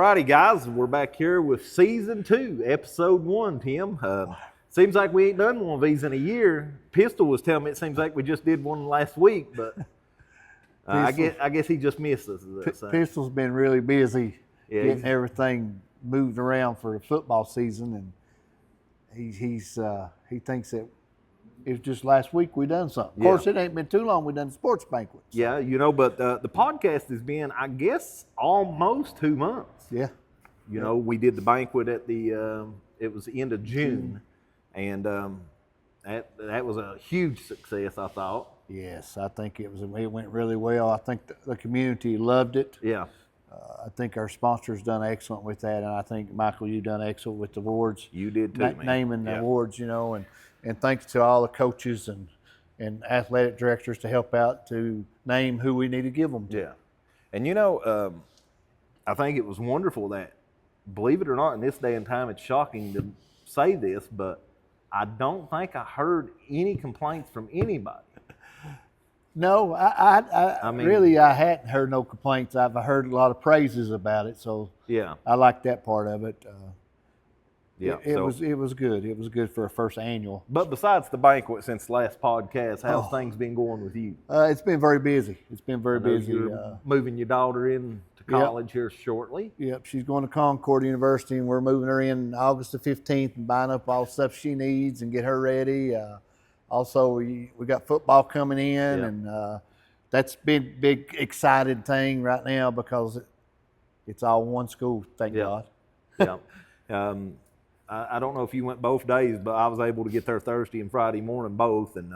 righty, guys. We're back here with Season 2, Episode 1, Tim. Seems like we ain't done one of these in a year. Pistol was telling me it seems like we just did one last week, but I guess he just missed us. Pistol's been really busy getting everything moved around for the football season, and he thinks that it was just last week we done something. Of course, it ain't been too long we done sports banquets. Yeah, but the podcast has been, I guess, almost 2 months. Yeah. You know, we did the banquet at it was the end of June, and that was a huge success, I thought. Yes, I think it went really well. I think the community loved it. Yeah. I think our sponsors done excellent with that, and I think, Michael, you done excellent with the awards. You did too, man. Naming the awards, and thanks to all the coaches and athletic directors to help out to name who we need to give them to. Yeah. And, I think it was wonderful that, believe it or not, in this day and time, it's shocking to say this, but I don't think I heard any complaints from anybody. No, I mean, really, I hadn't heard no complaints. I've heard a lot of praises about it, so yeah, I like that part of it. It was good. It was good for a first annual. But besides the banquet, since the last podcast, how's things been going with you? It's been very busy. It's been very busy. You're moving your daughter in to college here shortly. Yep, she's going to Concord University, and we're moving her in August the 15th and buying up all the stuff she needs and get her ready. Also, we got football coming in, and that's big excited thing right now because it's all one school, thank God. Yeah. I don't know if you went both days, but I was able to get there Thursday and Friday morning both, and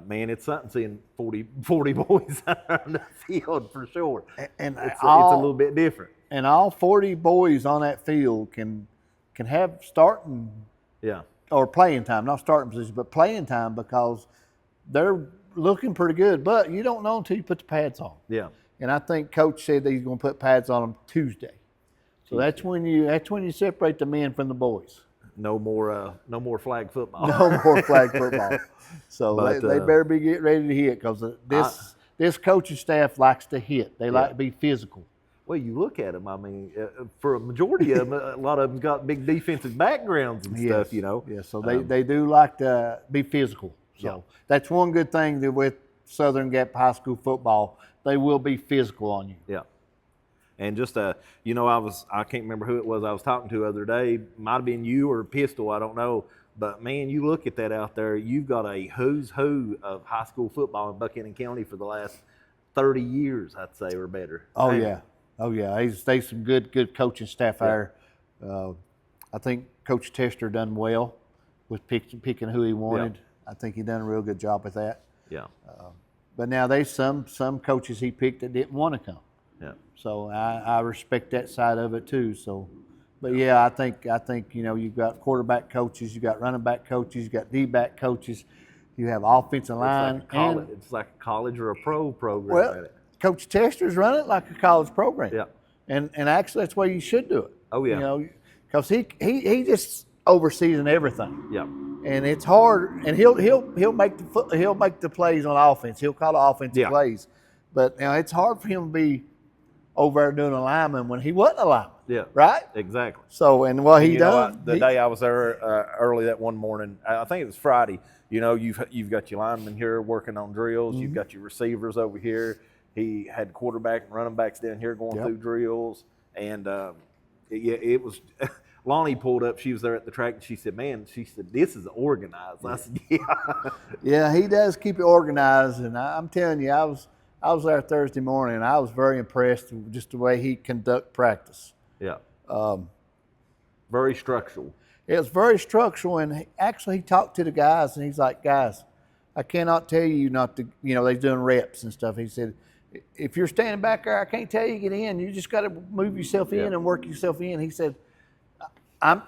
man, it's something seeing 40 boys out on the field for sure. And it's a little bit different. And all 40 boys on that field can have starting. Yeah. Or playing time, not starting position, but playing time, because they're looking pretty good. But you don't know until you put the pads on. Yeah. And I think Coach said that he's going to put pads on them Tuesday. So that's when you separate the men from the boys. No more flag football. No more flag football. So they better be getting ready to hit, because this coaching staff likes to hit. They like to be physical. Well, you look at them. I mean, for a majority of them, a lot of them got big defensive backgrounds and stuff. Yeah, so they do like to be physical. So that's one good thing that with Southern Gap High School football, they will be physical on you. Yeah. And just I can't remember who it was I was talking to the other day. Might have been you or Pistol, I don't know. But man, you look at that out there. You've got a who's who of high school football in Buchanan County for the last 30 years, I'd say, or better. Oh yeah. Oh yeah, they some good coaching staff there. I think Coach Tester done well with picking who he wanted. Yeah. I think he done a real good job with that. Yeah. But now there's some coaches he picked that didn't want to come. Yeah. So I respect that side of it too. So, but yeah, I think you've got quarterback coaches, you got running back coaches, you got D-back coaches, you have offensive line. It's like a college or a pro program. Well, Coach Tester's run it like a college program. Yeah. And actually that's the way you should do it. Oh yeah. Because he just oversees everything. Yeah. And it's hard, and he'll make the plays on offense. He'll call the offensive plays. But it's hard for him to be over there doing a lineman when he wasn't a lineman. Yeah. Right? Exactly. So, and what he done. The day I was there early that one morning, I think it was Friday, you've got your linemen here working on drills. Mm-hmm. You've got your receivers over here. He had quarterback and running backs down here going through drills. And it was – Lonnie pulled up. She was there at the track, and she said, this is organized. I said, yeah. Yeah, he does keep it organized. And I'm telling you, I was there Thursday morning, and I was very impressed with just the way he conduct practice. Yeah. Very structural. It was very structural, and he talked to the guys, and he's like, guys, I cannot tell you not to, they're doing reps and stuff. He said, if you're standing back there, I can't tell you to get in. You just got to move yourself in and work yourself in. He said, I'm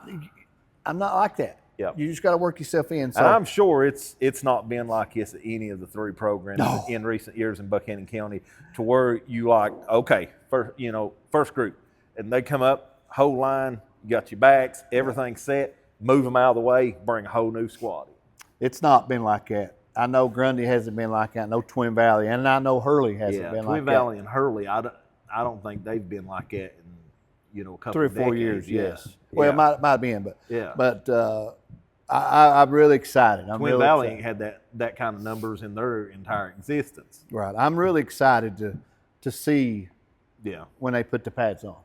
not like that. Yeah. You just got to work yourself in. So, and I'm sure it's not been like this at any of the three programs in recent years in Buchanan County, to where you like, okay, first group, and they come up, whole line, you got your backs, everything's set, move them out of the way, bring a whole new squad in. It's not been like that. I know Grundy hasn't been like that. I know Twin Valley, and I know Hurley hasn't been like that. Twin Valley and Hurley, I don't think they've been like that a couple 3 or of 4 decades. years. Yes. Yeah. Well, yeah. it might have been, Yeah. but I'm really excited. Twin Valley ain't had that kind of numbers in their entire existence. Right. I'm really excited to see when they put the pads on.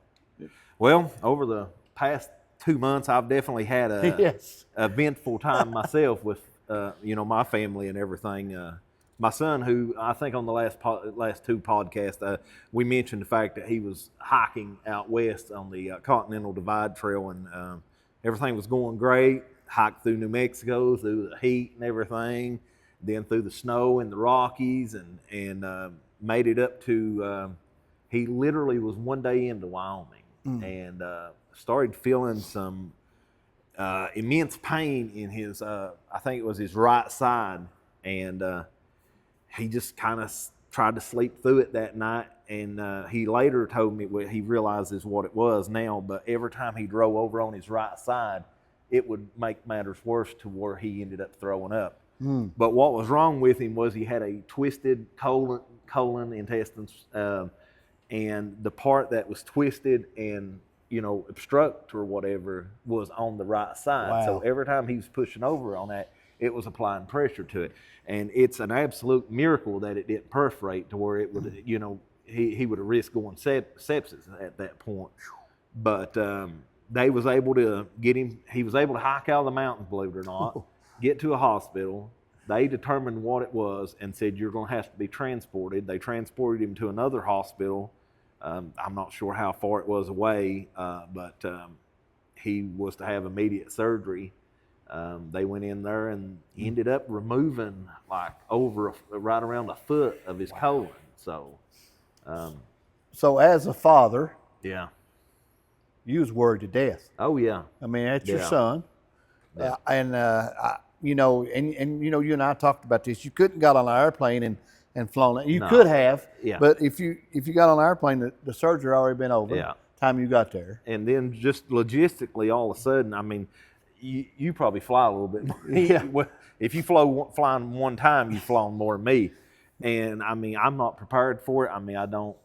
Well, over the past 2 months, I've definitely had a eventful time myself with my family and everything. My son, who I think on the last 2 podcasts, we mentioned the fact that he was hiking out west on the Continental Divide Trail, and everything was going great. Hiked through New Mexico, through the heat and everything, then through the snow in the Rockies, and made it up to. He literally was one day into Wyoming and started feeling some immense pain in his. I think it was his right side, and he just kind of tried to sleep through it that night. And he later told me he realizes what it was now. But every time he drove over on his right side, it would make matters worse to where he ended up throwing up. But what was wrong with him was he had a twisted colon intestines, and the part that was twisted and obstruct or whatever was on the right side. Wow. So every time he was pushing over on that, it was applying pressure to it. And it's an absolute miracle that it didn't perforate to where it would, he would have risked going sepsis at that point. But they was able to get him. He was able to hike out of the mountains, believe it or not, get to a hospital. They determined what it was and said, you're going to have to be transported. They transported him to another hospital. I'm not sure how far it was away, but he was to have immediate surgery. They went in there and ended up removing like right around a foot of his colon. So as a father, yeah. you was worried to death. Oh yeah. I mean, that's your Yeah. son, Yeah. you and I talked about this. You couldn't got on an airplane and flown it. You No. could have, Yeah. but if you got on an airplane, the surgery already been over. Yeah. Time you got there. And then just logistically, all of a sudden, I mean, you probably fly a little bit more. Yeah. If you flying one time, you've flown more than me. And I mean, I'm not prepared for it. I mean, I don't.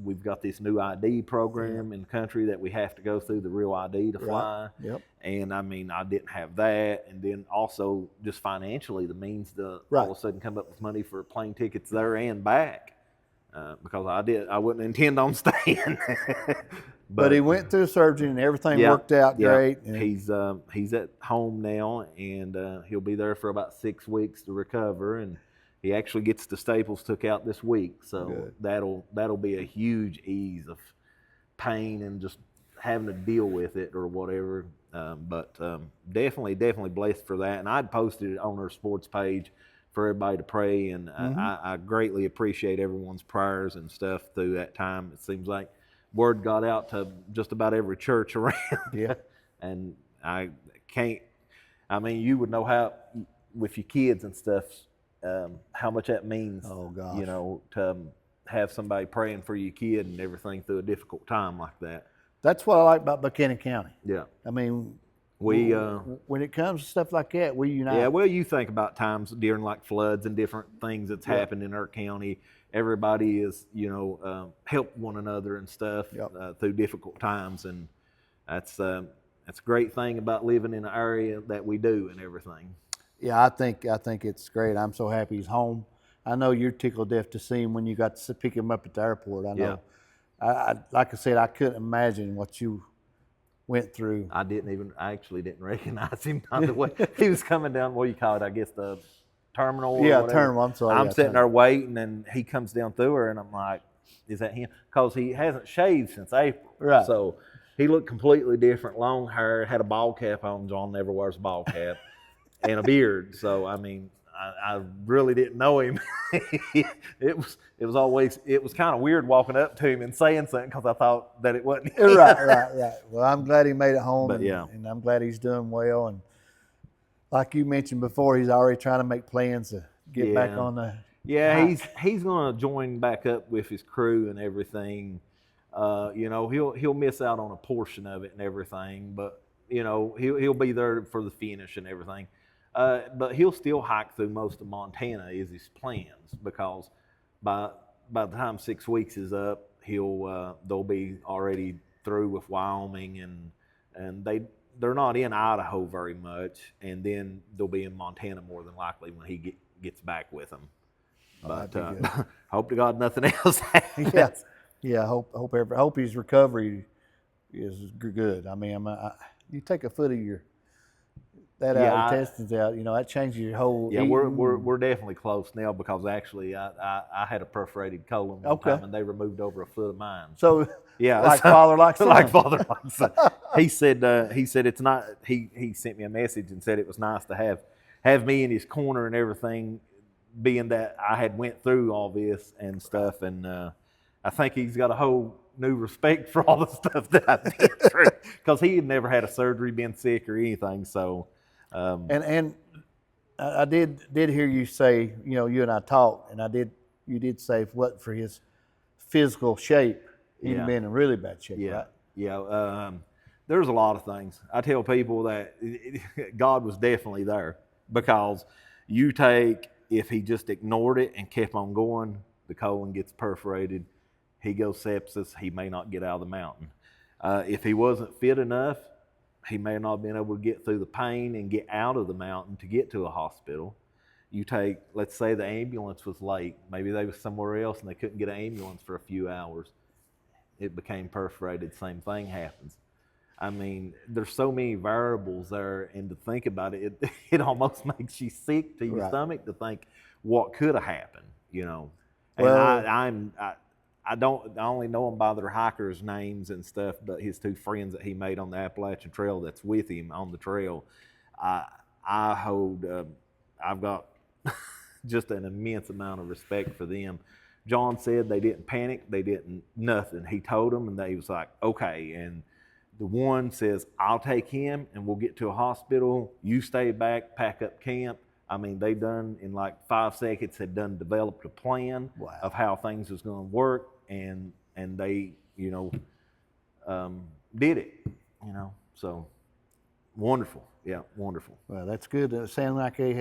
We've got this new ID program in the country that we have to go through the real ID to fly. Right. Yep. And I mean, I didn't have that. And then also just financially, the means to all of a sudden come up with money for plane tickets there and back. Because I wouldn't intend on staying. But he went through surgery and everything worked out great. And he's at home now, and he'll be there for about 6 weeks to recover. And he actually gets the staples took out this week, so that'll be a huge ease of pain and just having to deal with it or whatever. But definitely blessed for that. And I'd posted it on our sports page for everybody to pray, and I greatly appreciate everyone's prayers and stuff through that time. It seems like word got out to just about every church around. Yeah. And I mean, you would know how, with your kids and stuff, how much that means, Oh, gosh. to have somebody praying for your kid and everything through a difficult time like that. That's what I like about Buchanan County. Yeah. I mean, when it comes to stuff like that, we unite. Yeah, well, you think about times during like floods and different things that's happened in our county. Everybody is, help one another and stuff through difficult times, and that's a great thing about living in an area that we do and everything. Yeah, I think it's great. I'm so happy he's home. I know you're tickled death to see him when you got to pick him up at the airport. I know. I like I said, I couldn't imagine what you went through. I actually didn't recognize him. Not the way he was coming down. What do you call it? I guess the terminal. Or whatever. Terminal. I'm sorry. I'm sitting there waiting, and he comes down through her, and I'm like, "Is that him?" Because he hasn't shaved since April. Right. So he looked completely different. Long hair, had a ball cap on. John never wears a ball cap, and a beard. So I mean, I really didn't know him. It was kind of weird walking up to him and saying something because I thought that it wasn't him. Right. Well, I'm glad he made it home, and I'm glad he's doing well. And like you mentioned before, he's already trying to make plans to get back on the. Yeah, he's going to join back up with his crew and everything. He'll miss out on a portion of it and everything, but he'll be there for the finish and everything. But he'll still hike through most of Montana is his plans, because by the time 6 weeks is up, they'll be already through with Wyoming, and they're not in Idaho very much, and then they'll be in Montana more than likely when he gets back with them. But hope to God nothing else happens. Yeah. Hope his recovery is good. I mean, you take a foot of that intestines out, that changes your whole. Yeah, we're definitely close now because actually I had a perforated colon one time and they removed over a foot of mine. So yeah, like father, like son. Like father, like son. He said it's not. He sent me a message and said it was nice to have me in his corner and everything, being that I had went through all this and stuff, and I think he's got a whole new respect for all the stuff that I've been through because he had never had a surgery, been sick or anything. So. And I did hear you say, you and I talked, and you did say if it wasn't for his physical shape, he'd have been in really bad shape, right? Yeah. There's a lot of things. I tell people that God was definitely there because if he just ignored it and kept on going, the colon gets perforated, he goes sepsis, he may not get out of the mountain. If he wasn't fit enough, he may not have been able to get through the pain and get out of the mountain to get to a hospital. Let's say the ambulance was late. Maybe they was somewhere else and they couldn't get an ambulance for a few hours. It became perforated, same thing happens. I mean, there's so many variables there, and to think about it, it almost makes you sick to your stomach to think what could have happened, And I only know him by their hikers' names and stuff, but his two friends that he made on the Appalachian Trail that's with him on the trail, I've got just an immense amount of respect for them. John said they didn't panic, they didn't nothing. He told them, and they was like, okay. And the one says, I'll take him, and we'll get to a hospital. You stay back, pack up camp. I mean, they done in like 5 seconds had developed a plan of how things was going to work. And they, did it, so wonderful. Yeah, wonderful. Well, that's good. It sounded like they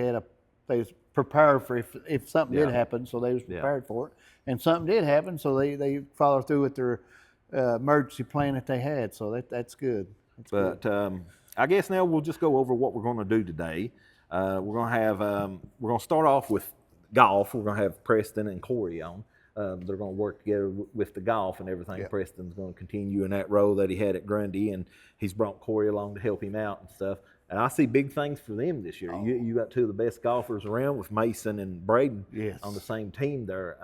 was prepared for if something did happen, so they was prepared for it. And something did happen, so they followed through with their emergency plan that they had. So that's good. But I guess now we'll just go over what we're going to do today. We're going to start off with golf. We're going to have Preston and Corey on. They're going to work together with the golf and everything. Yep. Preston's going to continue in that role that he had at Grundy, and he's brought Corey along to help him out and stuff. And I see big things for them this year. Oh. You got two of the best golfers around with Mason and Braden on the same team there.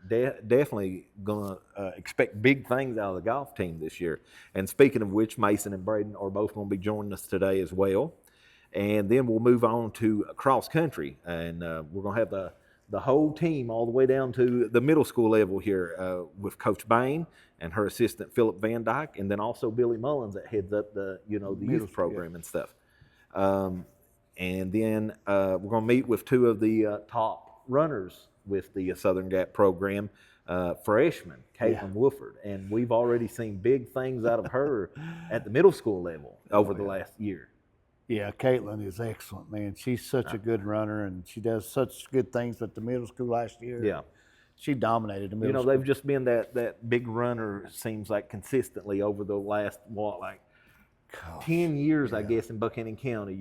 Definitely going to expect big things out of the golf team this year. And speaking of which, Mason and Braden are both going to be joining us today as well. And then we'll move on to cross country, and we're going to have the whole team all the way down to the middle school level here with Coach Bain and her assistant Philip Van Dyke, and then also Billy Mullins that heads up the youth program and stuff. And then we're going to meet with two of the top runners with the Southern Gap program, freshman Caitlin Woolford, and we've already seen big things out of her at the middle school level over the last year. Yeah, Caitlin is excellent, man. She's such a good runner, and she does such good things at the middle school last year. Yeah. She dominated the middle school. They've just been that big runner, seems like, consistently over the last, 10 years, I guess, in Buchanan County,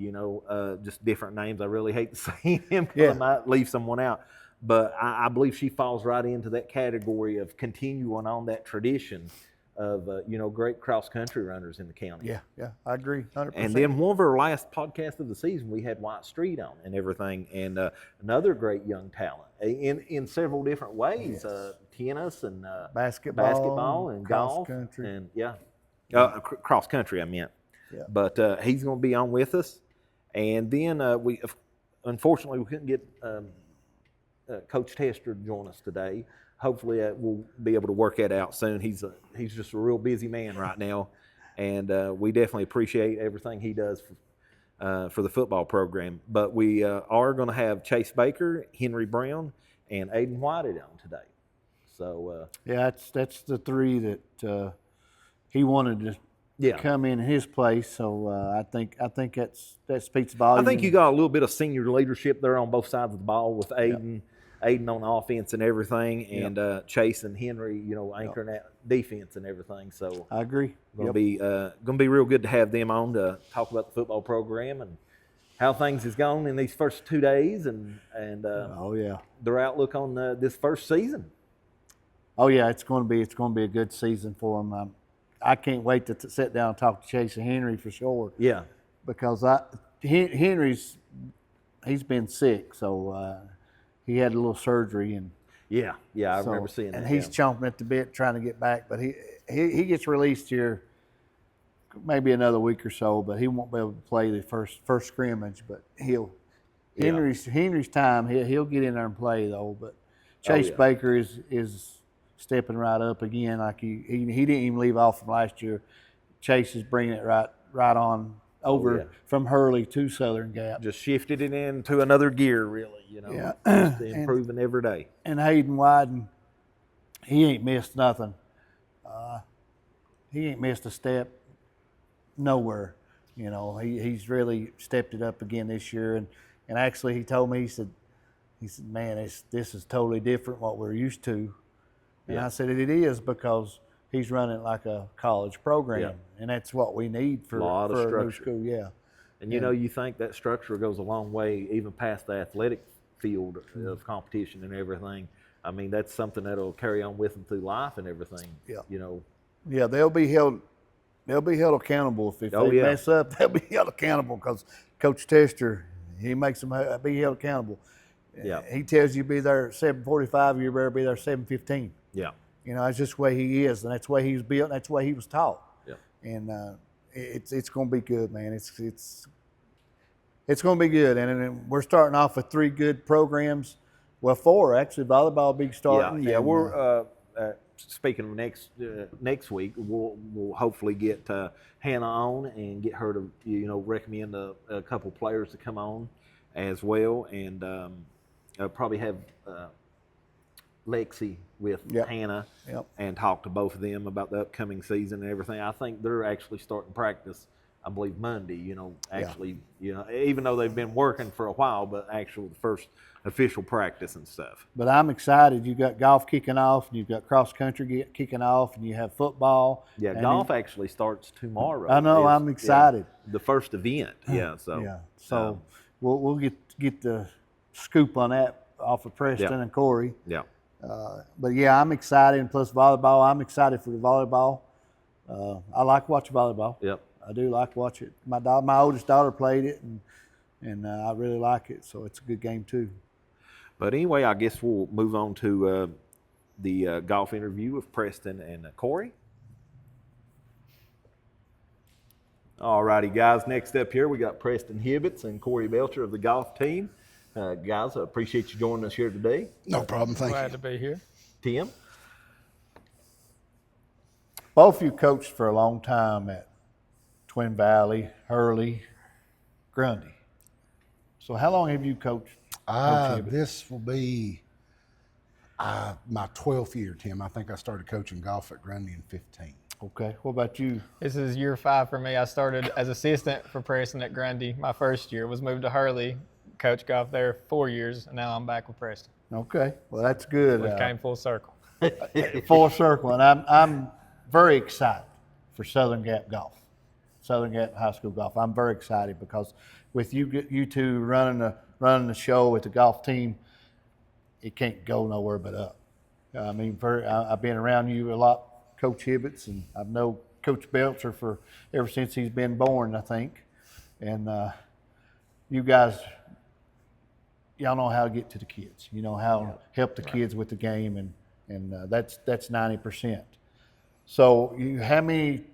just different names. I really hate to say him because I might leave someone out. But I believe she falls right into that category of continuing on that tradition of great cross country runners in the county. Yeah, I agree, 100%. And then one of our last podcasts of the season, we had White Street on and everything, and another great young talent in several different ways, tennis and basketball and golf country. And cross country. I meant, but he's going to be on with us, and then we unfortunately we couldn't get Coach Tester to join us today. Hopefully we'll be able to work that out soon. He's just a real busy man right now, and we definitely appreciate everything he does for the football program. But we are going to have Chase Baker, Henry Brown, and Aiden Whited on today. So that's the three that he wanted to come in his place. So I think that speaks volumes. I think you got a little bit of senior leadership there on both sides of the ball with Aiden. aiding on offense and everything, and Chase and Henry, anchoring that defense and everything. So I agree. Gonna be real good to have them on to talk about the football program and how things has gone in these first 2 days, and their outlook on this first season. Oh yeah, it's going to be a good season for them. I can't wait to sit down and talk to Chase and Henry for sure. Yeah, because Henry's been sick, so he had a little surgery, and I remember seeing that. And he's chomping at the bit trying to get back, but he gets released here maybe another week or so, but he won't be able to play the first scrimmage. But Henry's time he'll get in there and play though. But Chase Baker is stepping right up again, like he didn't even leave off from last year. Chase is bringing it right on over from Hurley to Southern Gap. Just shifted it into another gear, really. Just improving every day. And Hayden Wyden, he ain't missed nothing. He ain't missed a step nowhere. He's really stepped it up again this year. And actually, he told me, he said, man, this is totally different what we're used to. And I said, it is, because he's running like a college program, and that's what we need for a new school. Yeah. And you think that structure goes a long way, even past the athletic field of competition and everything. I mean, that's something that'll carry on with them through life and everything. Yeah. Yeah, they'll be held accountable if they mess up. They'll be held accountable, because Coach Tester, he makes them be held accountable. Yeah. He tells you be there at 7:45, you better be there at 7:15. Yeah. That's just the way he is, and that's the way he was built, and that's the way he was taught. Yeah. And it's going to be good, man. It's going to be good, and we're starting off with 3 good programs. Well, 4 actually. Volleyball will be starting. Yeah. We're speaking of next week. We'll hopefully get Hannah on and get her to recommend a couple players to come on as well, and probably have Lexi with Hannah and talk to both of them about the upcoming season and everything. I think they're actually starting practice, I believe, Monday, even though they've been working for a while, but actually the first official practice and stuff. But I'm excited. You've got golf kicking off, and you've got cross country kicking off, and you have football. Yeah, golf actually starts tomorrow. I know, I'm excited. The first event, So we'll get the scoop on that off of Preston and Corey. Yeah. But I'm excited, and plus volleyball, I'm excited for the volleyball. I like watching volleyball. Yep. I do like watch it. My oldest daughter played it, and I really like it, so it's a good game too. But anyway, I guess we'll move on to the golf interview with Preston and Corey. All righty, guys. Next up here, we got Preston Hibbets and Corey Belcher of the golf team. Guys, I appreciate you joining us here today. No problem. Thank you. Glad to be here. Tim? Both of you coached for a long time at Twin Valley, Hurley, Grundy. So how long have you coached? This will be my 12th year, Tim. I think I started coaching golf at Grundy in 15. Okay. What about you? This is year 5 for me. I started as assistant for Preston at Grundy. My first year was moved to Hurley, coached golf there 4 years, and now I'm back with Preston. Okay. Well, that's good. It came full circle. Full circle, and I'm very excited for Southern Gap golf, Southern Gap High School golf. I'm very excited because with you two running the show with the golf team, it can't go nowhere but up. I mean, I've been around you a lot, Coach Hibbets, and I've known Coach Belcher for ever since he's been born, I think. And you guys, y'all know how to get to the kids. You know how to help the kids with the game, and that's 90%. So how many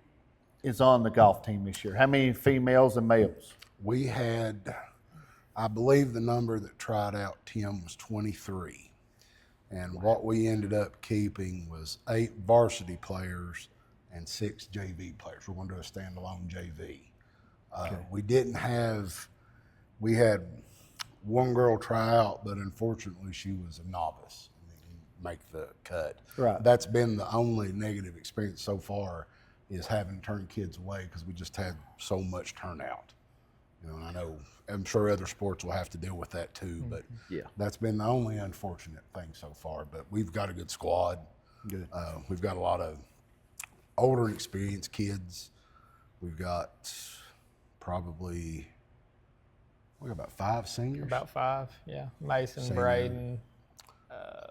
is on the golf team this year? How many females and males? We had, I believe the number that tried out, Tim, was 23. And what we ended up keeping was 8 varsity players and 6 JV players. We're going to do a standalone JV. Okay. We had one girl try out, but unfortunately she was a novice and didn't make the cut. Right. That's been the only negative experience so far, is having to turn kids away because we just had so much turnout. And I know, I'm sure other sports will have to deal with that too, but that's been the only unfortunate thing so far. But we've got a good squad. Good. We've got a lot of older and experienced kids. We've got we got about 5 seniors. About 5, yeah. Mason, Senior. Braden,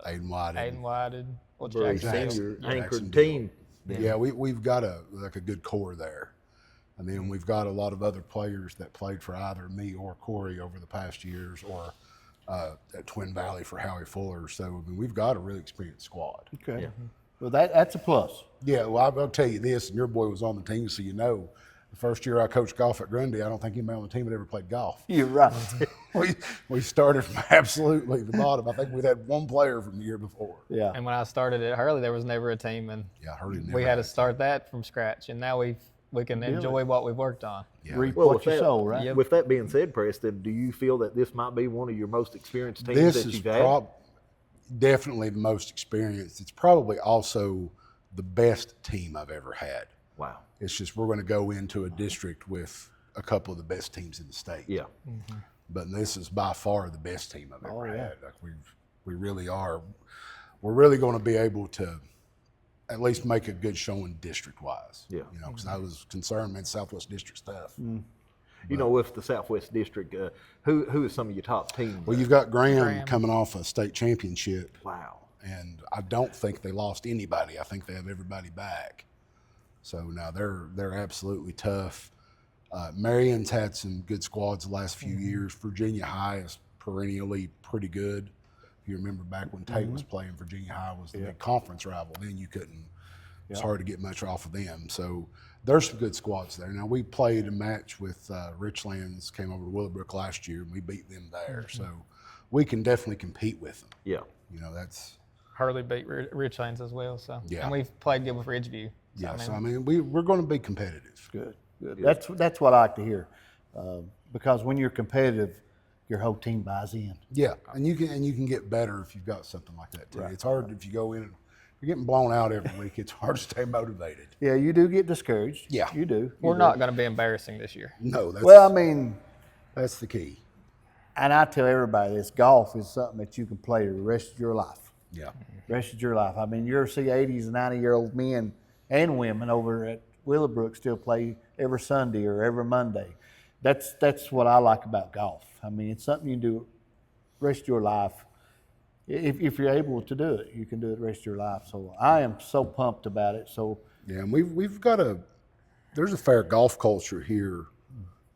Aiden Whited. Well, Very Jackson. senior Jackson anchored Deal. team. Yeah, we've got a good core there. And then we've got a lot of other players that played for either me or Corey over the past years, or at Twin Valley for Howie Fuller. So, I mean, we've got a really experienced squad. Okay. Well, that's a plus. Yeah, well, I'll tell you this, and your boy was on the team, so you know, the first year I coached golf at Grundy, I don't think anybody on the team had ever played golf. You're right. We started from absolutely the bottom. I think we'd had one player from the year before. Yeah. And when I started at Hurley, there was never a team, and Yeah, Hurley never we had to had. start that from scratch. And now we can enjoy what we've worked on. Yeah, Reap Well, what with you that- sow, right? Yep. With that being said, Preston, do you feel that this might be one of your most experienced teams this that is you've had? definitely the most experienced. It's probably also the best team I've ever had. Wow. It's just we're going to go into a district with a couple of the best teams in the state. Yeah. But this is by far the best team I've ever yeah. had. Like we really are. We're really going to be able to at least make a good showing district-wise. Yeah. You know, because I was concerned, man, Southwest District's tough. You know, with the Southwest District, who is some of your top teams? Well, you've got Graham Graham. coming off a state championship. Wow. And I don't think they lost anybody. I think they have everybody back. So now they're absolutely tough. Marion's had some good squads the last few years. Virginia High is perennially pretty good. If you remember back when Tate was playing, Virginia High was the big conference rival. Then you couldn't. It's hard to get much off of them. So there's some good squads there. Now we played a match with Richlands, came over to Willowbrook last year, and we beat them there. So we can definitely compete with them. Yeah. You know, that's. Hurley beat Richlands as well. So Yeah. and we've played good with Ridgeview. Yeah, so I mean, we're going to be competitive. Good. That's what I like to hear, because when you're competitive, your whole team buys in. Yeah, and you can get better if you've got something like that too. It's hard if you go in and you're getting blown out every week. It's hard to stay motivated. Yeah, you do get discouraged. Yeah. you do. We're not going to be embarrassing this year. No, that's Well, I mean, that's the key. and I tell everybody this: golf is something that you can play the rest of your life. Yeah, Rest of your life. I mean, you'll see 80s and 90-year-old men and women over at Willowbrook still play every Sunday or every Monday. That's what I like about golf. I mean, it's something you can do rest of your life. If you're able to do it, you can do it the rest of your life. So I am so pumped about it. So yeah, and we've got there's a fair golf culture here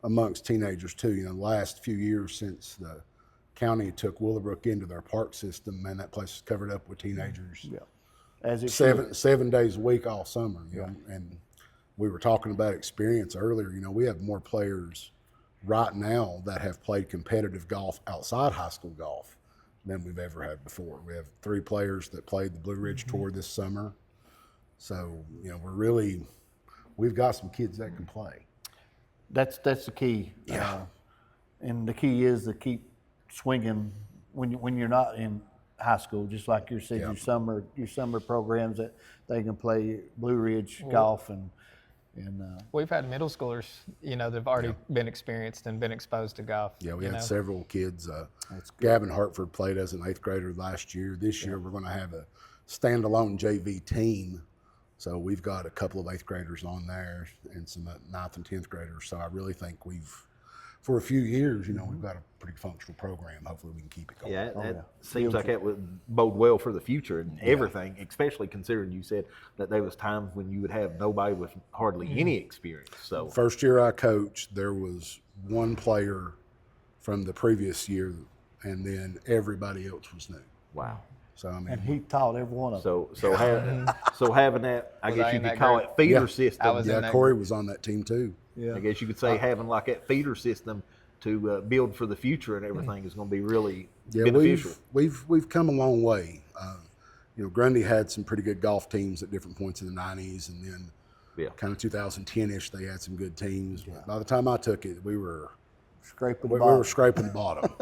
amongst teenagers too. You know, the last few years since the county took Willowbrook into their park system, man, that place is covered up with teenagers. yeah, as it Seven days a week all summer. You know? And we were talking about experience earlier. You know, we have more players right now that have played competitive golf outside high school golf than we've ever had before. We have 3 players that played the Blue Ridge Tour this summer. So, you know, we've got some kids that can play. That's the key. Yeah. And the key is to keep swinging when you're not in high school, just like you said, Yeah. your summer programs that they can play Blue Ridge golf and We've had middle schoolers, you know, that have already been experienced and been exposed to golf. Yeah, we you had know. several kids. Gavin Hartford played as an 8th grader last year. This year we're going to have a standalone JV team. So we've got a couple of 8th graders on there and some 9th and 10th graders. So I really think for a few years, you know, we've got a pretty functional program. Hopefully we can keep it going. Yeah, that seems like that would bode well for the future and everything, especially considering you said that there was times when you would have nobody with hardly any experience. So First year I coached, there was one player from the previous year, and then everybody else was new. wow. So I mean, and he taught every one of them. So having that, I Was guess I you in could that call group? it feeder Yeah. system. I was in yeah, that Corey was on that team too. Yeah. I guess you could say having like that feeder system to build for the future and everything is going to be really Yeah, beneficial. we've come a long way. You know, Grundy had some pretty good golf teams at different points in the 90s, and then kind of 2010-ish, they had some good teams. But by the time I took it, we were Scraping the we bottom. were scraping the bottom.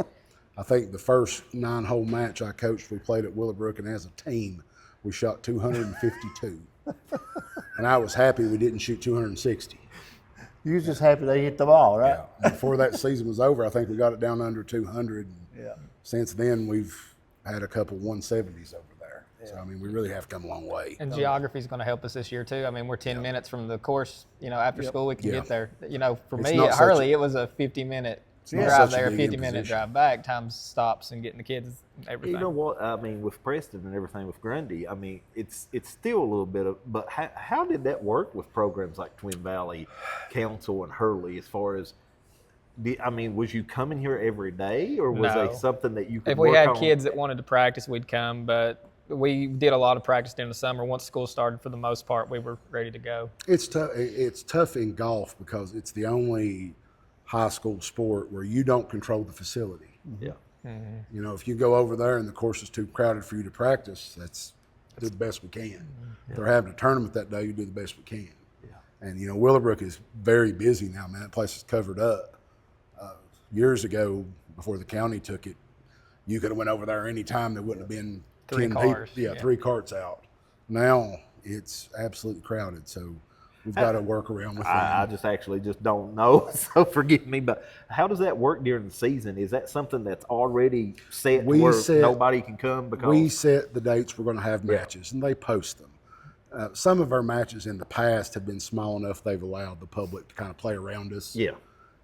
I think the first 9-hole match I coached, we played at Willowbrook, and as a team, we shot 252. And I was happy we didn't shoot 260. You was just happy they hit the ball, right? Yeah. Before that season was over, I think we got it down under 200. Yeah. Since then, we've had a couple 170s over there. Yeah. So, I mean, we really have come a long way. And geography is going to help us this year, too. I mean, we're 10 minutes from the course. After school, we can get there. For me at Hurley, it was a 50-minute drive there, 50-minute drive back, time stops and getting the kids, everything. You know what? I mean, with Preston and everything with Grundy, I mean, it's still a little bit of, but how did that work with programs like Twin Valley Council and Hurley as far as, I mean, was you coming here every day or was it something that you could work on? If we had kids that wanted to practice, we'd come, but we did a lot of practice during the summer. Once school started, for the most part, we were ready to go. It's tough. It's tough in golf because it's the only high school sport where you don't control the facility. Yeah. Mm-hmm. If you go over there and the course is too crowded for you to practice, that's do the best we can. Yeah. If they're having a tournament that day, you do the best we can. Yeah. And Willowbrook is very busy now, man. That place is covered up. Years ago, before the county took it, you could have went over there any time. There wouldn't have been 3 cars. People. Yeah, 3 carts out. Now it's absolutely crowded, so we've got to work around with that. I just actually don't know, so forgive me. But how does that work during the season? Is that something that's already set where nobody can come? Because we set the dates we're going to have matches, and they post them. Some of our matches in the past have been small enough they've allowed the public to kind of play around us. Yeah.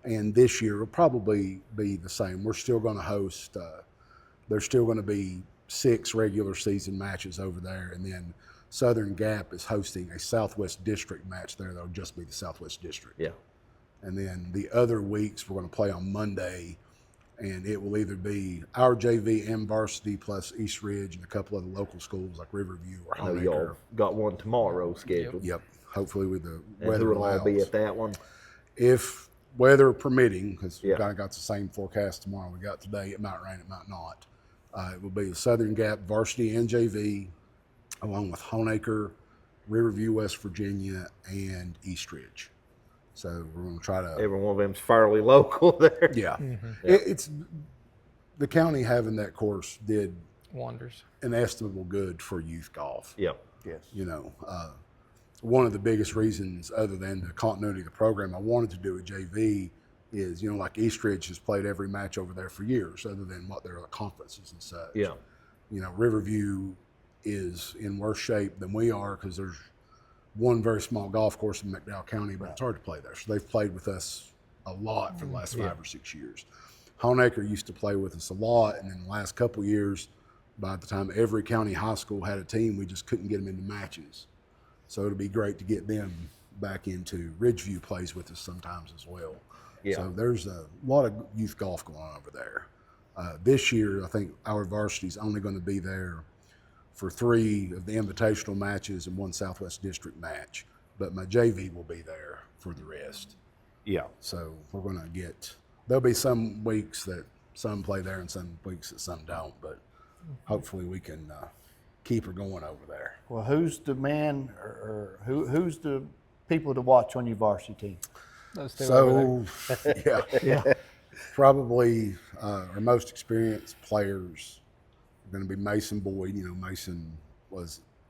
And this year will probably be the same. We're still going to host. There's still going to be 6 regular season matches over there, and then Southern Gap is hosting a Southwest District match there. That'll just be the Southwest District. Yeah. And then the other weeks we're going to play on Monday, and it will either be our JV and varsity plus East Ridge and a couple of the local schools like Riverview or Honecker. Y'all got one tomorrow scheduled. Yep. Hopefully with the and weather who will all be at that one? If weather permitting, because we've kind of got the same forecast tomorrow we got today. It might rain, it might not. It will be the Southern Gap varsity and JV, along with Honecker, Riverview, West Virginia, and East Ridge. So we're going to try to. Every one of them's fairly local there. Yeah, it's the county having that course did wonders, inestimable good for youth golf. Yeah. Yes. One of the biggest reasons, other than the continuity of the program, I wanted to do a JV is, like East Ridge has played every match over there for years, other than what their conferences and such. Yeah. Riverview is in worse shape than we are because there's one very small golf course in McDowell County, but it's hard to play there. So they've played with us a lot for the last 5 or 6 years. Honecker used to play with us a lot, and in the last couple of years, by the time every county high school had a team, we just couldn't get them into matches. So it'll be great to get them back into. Ridgeview plays with us sometimes as well. Yeah. So there's a lot of youth golf going on over there. This year, I think our varsity is only going to be there for 3 of the invitational matches and 1 Southwest District match. But my JV will be there for the rest. Yeah. So we're going to there'll be some weeks that some play there and some weeks that some don't. But hopefully we can keep her going over there. Well, who's the man or who's the people to watch on your varsity team? Those two yeah. Probably our most experienced players are going to be Mason Boyd. Mason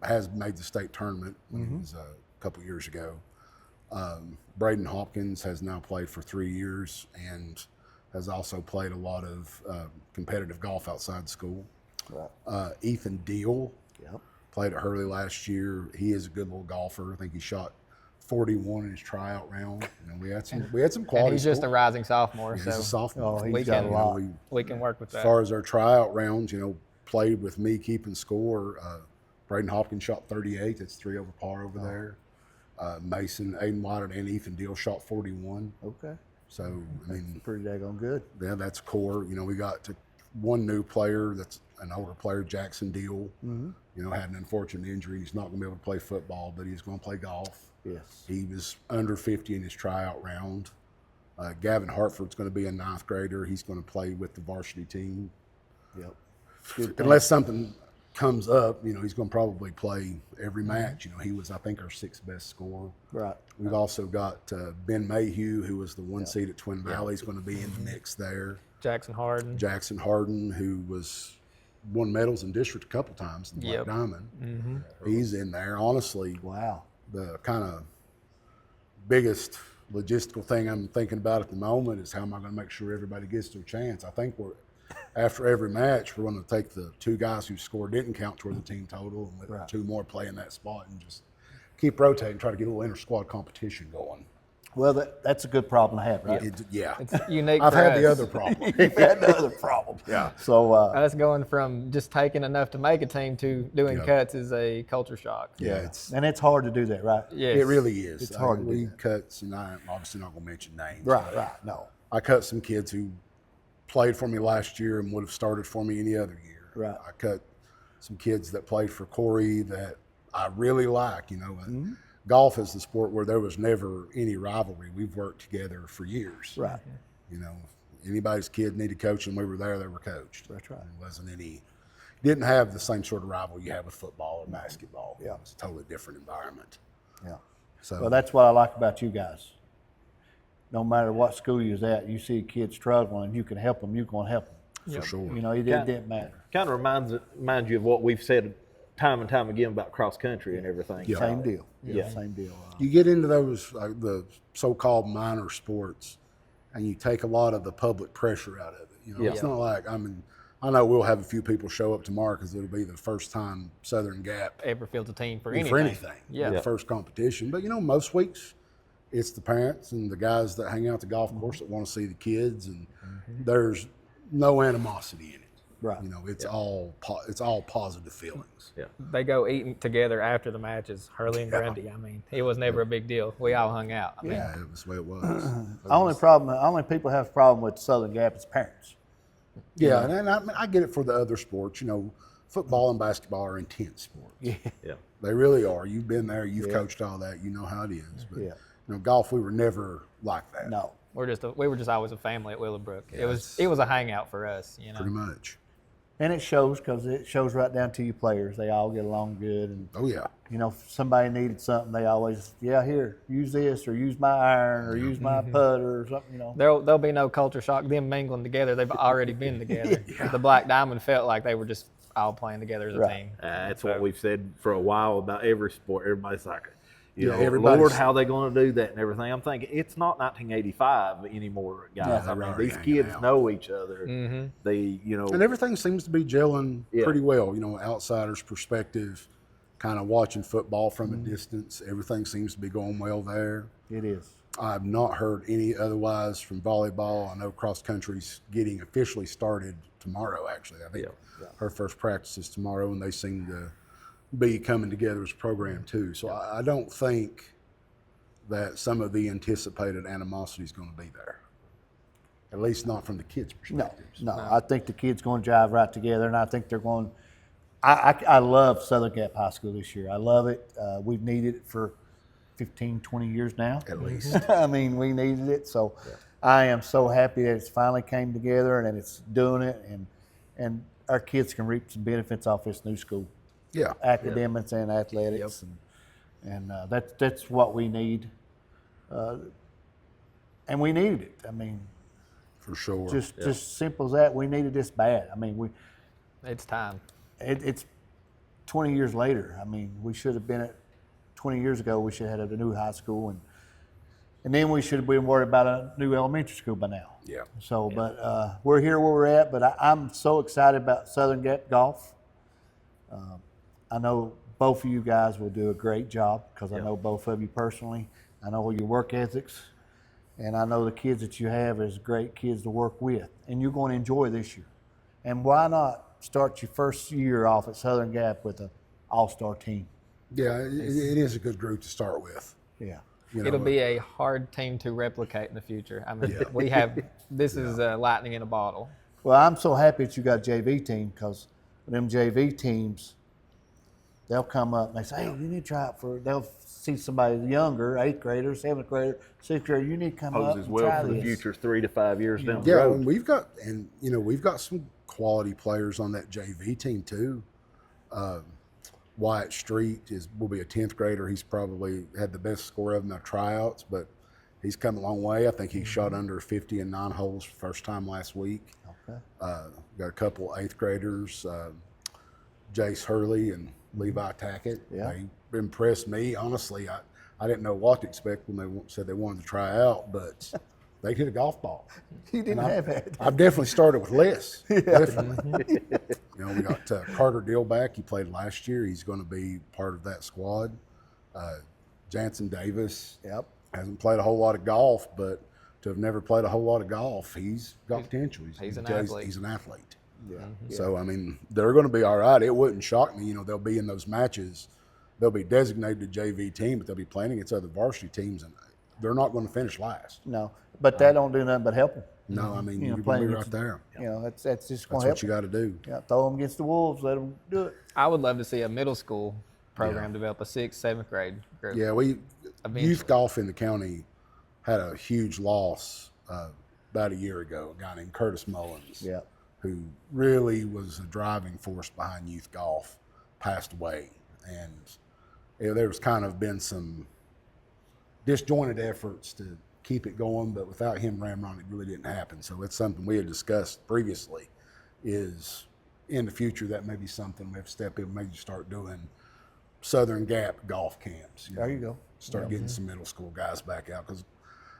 has made the state tournament when he was a couple years ago. Braden Hopkins has now played for 3 years and has also played a lot of competitive golf outside school. Right. Ethan Deal played at Hurley last year. He is a good little golfer. I think he shot 41 in his tryout round. We had some quality. And he's just a rising sophomore. Yeah, he's a sophomore. Oh, he's got a lot. We can work with that. As far as our tryout rounds, played with me keeping score. Braden Hopkins shot 38. That's 3 over par over there. Mason, Aiden White, and Ethan Deal shot 41. Okay. So, I mean, pretty daggone good. Yeah, that's core. We got to one new player that's an older player, Jackson Deal. Had an unfortunate injury. He's not going to be able to play football, but he's going to play golf. Yes. He was under 50 in his tryout round. Gavin Hartford's going to be a 9th grader. He's going to play with the varsity team. Yep. Unless something comes up, he's going to probably play every match. He was, I think, our 6th best scorer. Right. We've also got Ben Mayhew, who was the 1 seed at Twin Valley. He's going to be in the mix there. Jackson Harden, who won medals in district a couple times in the Black Diamond. He's in there. Honestly, wow. The kind of biggest logistical thing I'm thinking about at the moment is how am I going to make sure everybody gets their chance. I think after every match, we're going to take the 2 guys who scored didn't count toward the team total and let 2 more play in that spot and just keep rotating, try to get a little inter-squad competition going. Well, that's a good problem to have, right? It's unique. I've for had us. the other problem. You've had the other problem. Yeah. So Us going from just taking enough to make a team to doing cuts is a culture shock. Yeah, it's hard to do that, right? Yes. it really is. It's hard to do we that. cut some. I'm obviously not going to mention names. Right. No. I cut some kids who played for me last year and would have started for me any other year. Right. I cut some kids that played for Corey that I really like. Golf is the sport where there was never any rivalry. We've worked together for years. Right. Anybody's kid needed coaching, we were there, they were coached. That's right. There wasn't didn't have the same sort of rivalry you have with football or basketball. Yeah. It's a totally different environment. Yeah. So Well, that's what I like about you guys. No matter what school you was at, you see a kid struggling and you can help them, you're going to help them. for sure. It didn't matter. Kind of reminds you of what we've said time and time again about cross country and everything. Yeah. Same deal. Yeah. Same deal. You get into those the so-called minor sports, and you take a lot of the public pressure out of it. It's not like I know we'll have a few people show up tomorrow because it'll be the first time Southern Gap Ever fields a team for for anything. anything. Yeah. The first competition. But most weeks it's the parents and the guys that hang out at the golf course that want to see the kids, and there's no animosity in it. Right. It's all positive feelings. Yeah. They go eating together after the matches. Hurley and Grundy. I mean, it was never a big deal. We all hung out. I mean, Yeah, it was the way it was. Only people have a problem with Southern Gap is parents. Yeah, and I get it for the other sports. Football and basketball are intense sports. Yeah. Yeah. They really are. You've been there. You've coached all that. You know how it is. But golf, we were never like that. No. we were just always a family at Willowbrook. It was a hangout for us. Pretty much. And it shows because it shows right down to your players. They all get along good. And, Oh yeah. if somebody needed something, they always, here, use this or use my iron or use my putter or something, There'll be no culture shock. Them mingling together, they've already been together. The Black Diamond felt like they were just all playing together as a team. That's what we've said for a while about every sport. Everybody's like, everybody's- Lord, how they going to do that and everything. I'm thinking it's not 1985 anymore, guys. No, I mean, they're these hanging kids out. know each other. They, And everything seems to be gelling pretty well. Outsider's perspective, kind of watching football from a distance. Everything seems to be going well there. It is. I've not heard any otherwise from volleyball. I know cross country's getting officially started tomorrow, actually. I think her first practice is tomorrow, and they seem to be coming together as a program too. So I don't think that some of the anticipated animosity is going to be there. At least not from the kids' perspective. No. I think the kids going to jive right together, and I think they're going. I love Southern Gap High School this year. I love it. We've needed it for 15, 20 years now. At least. I mean, we needed it. So I am so happy that it's finally came together and that it's doing it, and our kids can reap some benefits off this new school. Yeah. Academics and athletics, and that's what we need, and we needed it. I mean, For sure. just simple as that. We needed this bad. I mean, It's time. it's 20 years later. I mean, we should have been at 20 years ago. We should have had a new high school, and then we should have been worried about a new elementary school by now. Yeah. So, but we're here where we're at. But I'm so excited about Southern Gap golf. I know both of you guys will do a great job because I know both of you personally. I know your work ethics, and I know the kids that you have is great kids to work with, and you're going to enjoy this year. And why not start your first year off at Southern Gap with an all-star team? Yeah, it is a good group to start with. Yeah. It'll be a hard team to replicate in the future. I mean, we have this is lightning in a bottle. Well, I'm so happy that you got a JV team because them JV teams, they'll come up and they say, hey, you need to try out they'll see somebody younger, 8th grader, 7th grader, 6th grader, you need to come up Poses and well try for the this. future 3 to 5 years down the Yeah, road. and we've got some quality players on that JV team too. Wyatt Street will be a 10th grader. He's probably had the best score of them at tryouts, but he's come a long way. I think he shot under 50 in 9 holes first time last week. Okay. Got a couple 8th graders, Jace Hurley and Levi Tackett. Yeah. They impressed me. Honestly, I didn't know what to expect when they said they wanted to try out, but they hit a golf ball. You didn't have that. I've definitely started with less. Definitely. We got Carter Dillback. He played last year. He's going to be part of that squad. Jansen Davis. Yep. Hasn't played a whole lot of golf, but to have never played a whole lot of golf, he's got potential. He's an athlete. He's an athlete. Yeah. So, I mean, they're going to be all right. It wouldn't shock me. They'll be in those matches. They'll be designated a JV team, but they'll be playing against other varsity teams, and they're not going to finish last. No, but that don't do nothing but help them. No, I mean, you're going playing to be right there. That's just going That's to help. what you got to do. Yeah, throw them against the wolves. Let them do it. I would love to see a middle school program develop a 6th, 7th grade group. Yeah, youth golf in the county had a huge loss about a year ago. A guy named Curtis Mullins, who really was a driving force behind youth golf, passed away, and there was kind of been some disjointed efforts to keep it going, but without him ramrod, it really didn't happen. So it's something we had discussed previously. Is in the future that may be something we have to step in, maybe start doing Southern Gap golf camps. There you go. Start getting some middle school guys back out, because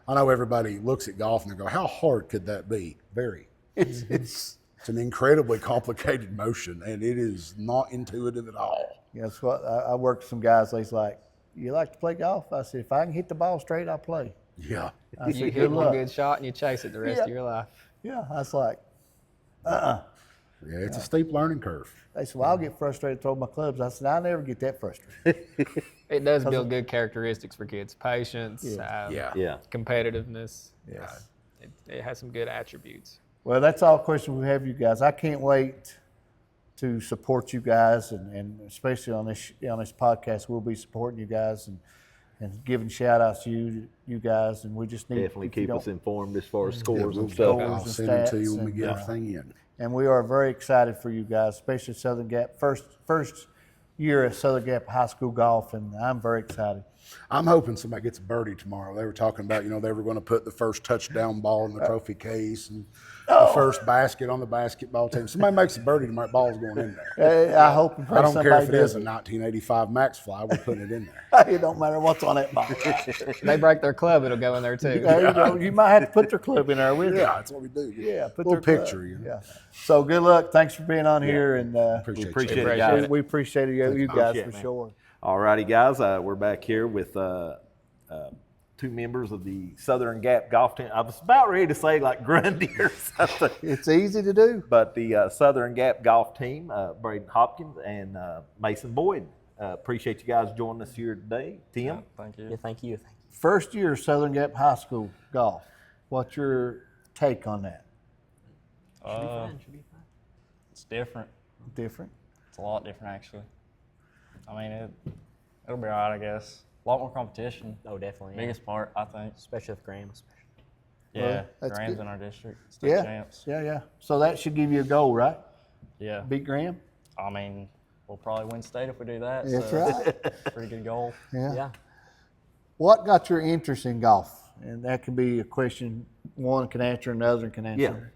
I know everybody looks at golf and they go, "How hard could that be?" Very. It's an incredibly complicated motion, and it is not intuitive at all. Yeah, that's what I worked with some guys. They's like, "You like to play golf?" I said, "If I can hit the ball straight, I'll play." Yeah. I You said, hit one luck." good shot and you chase it the rest of your life. Yeah, I was like, Yeah, it's a steep learning curve. They said, "Well, I'll get frustrated throwing my clubs." I said, "I never get that frustrated." It does build good characteristics for kids: patience, competitiveness. Yeah. It has some good attributes. Well, that's all questions we have, you guys. I can't wait to support you guys, and especially on this podcast, we'll be supporting you guys and giving shout outs to you guys. And we just need Definitely keep us informed as far as Yeah, scores we'll and stuff. I'll send them to you when we get everything in. And we are very excited for you guys, especially Southern Gap first year at Southern Gap High School golf, and I'm very excited. I'm hoping somebody gets a birdie tomorrow. They were talking about, they were going to put the first touchdown ball in the trophy case and the first basket on the basketball team. Somebody makes a birdie tomorrow, ball's going in there. I hope and pray I don't care somebody if it is does a 1985 Max Fly, we're putting it in there. It don't matter what's on that ball. They break their club, it'll go in there too. There you go. You might have to put their club in there with you. Yeah, that's what we do. Yeah, put a little their picture. club. Yeah. So good luck. Thanks for being on here, and Appreciate you. it, guys. we appreciate you guys Appreciate for it, man. sure. All righty, guys. We're back here with two members of the Southern Gap golf team. I was about ready to say like Grundy or something. It's easy to do. But the Southern Gap golf team, Braden Hopkins and Mason Boyd. Appreciate you guys joining us here today. Tim? Thank you. Yeah, thank you. First year Southern Gap High School golf. What's your take on that? Should be fine. It's different. Different? It's a lot different, actually. I mean, it'll be all right, I guess. A lot more competition. Oh, definitely. Biggest part, I think. Especially with Graham. Yeah, that's Graham's good. in our district. State Yeah. champs. Yeah. So that should give you a goal, right? Yeah. Beat Graham? I mean, we'll probably win state if we do that. That's so right. Pretty good goal. Yeah. What got your interest in golf? And that can be a question one can answer, another can answer.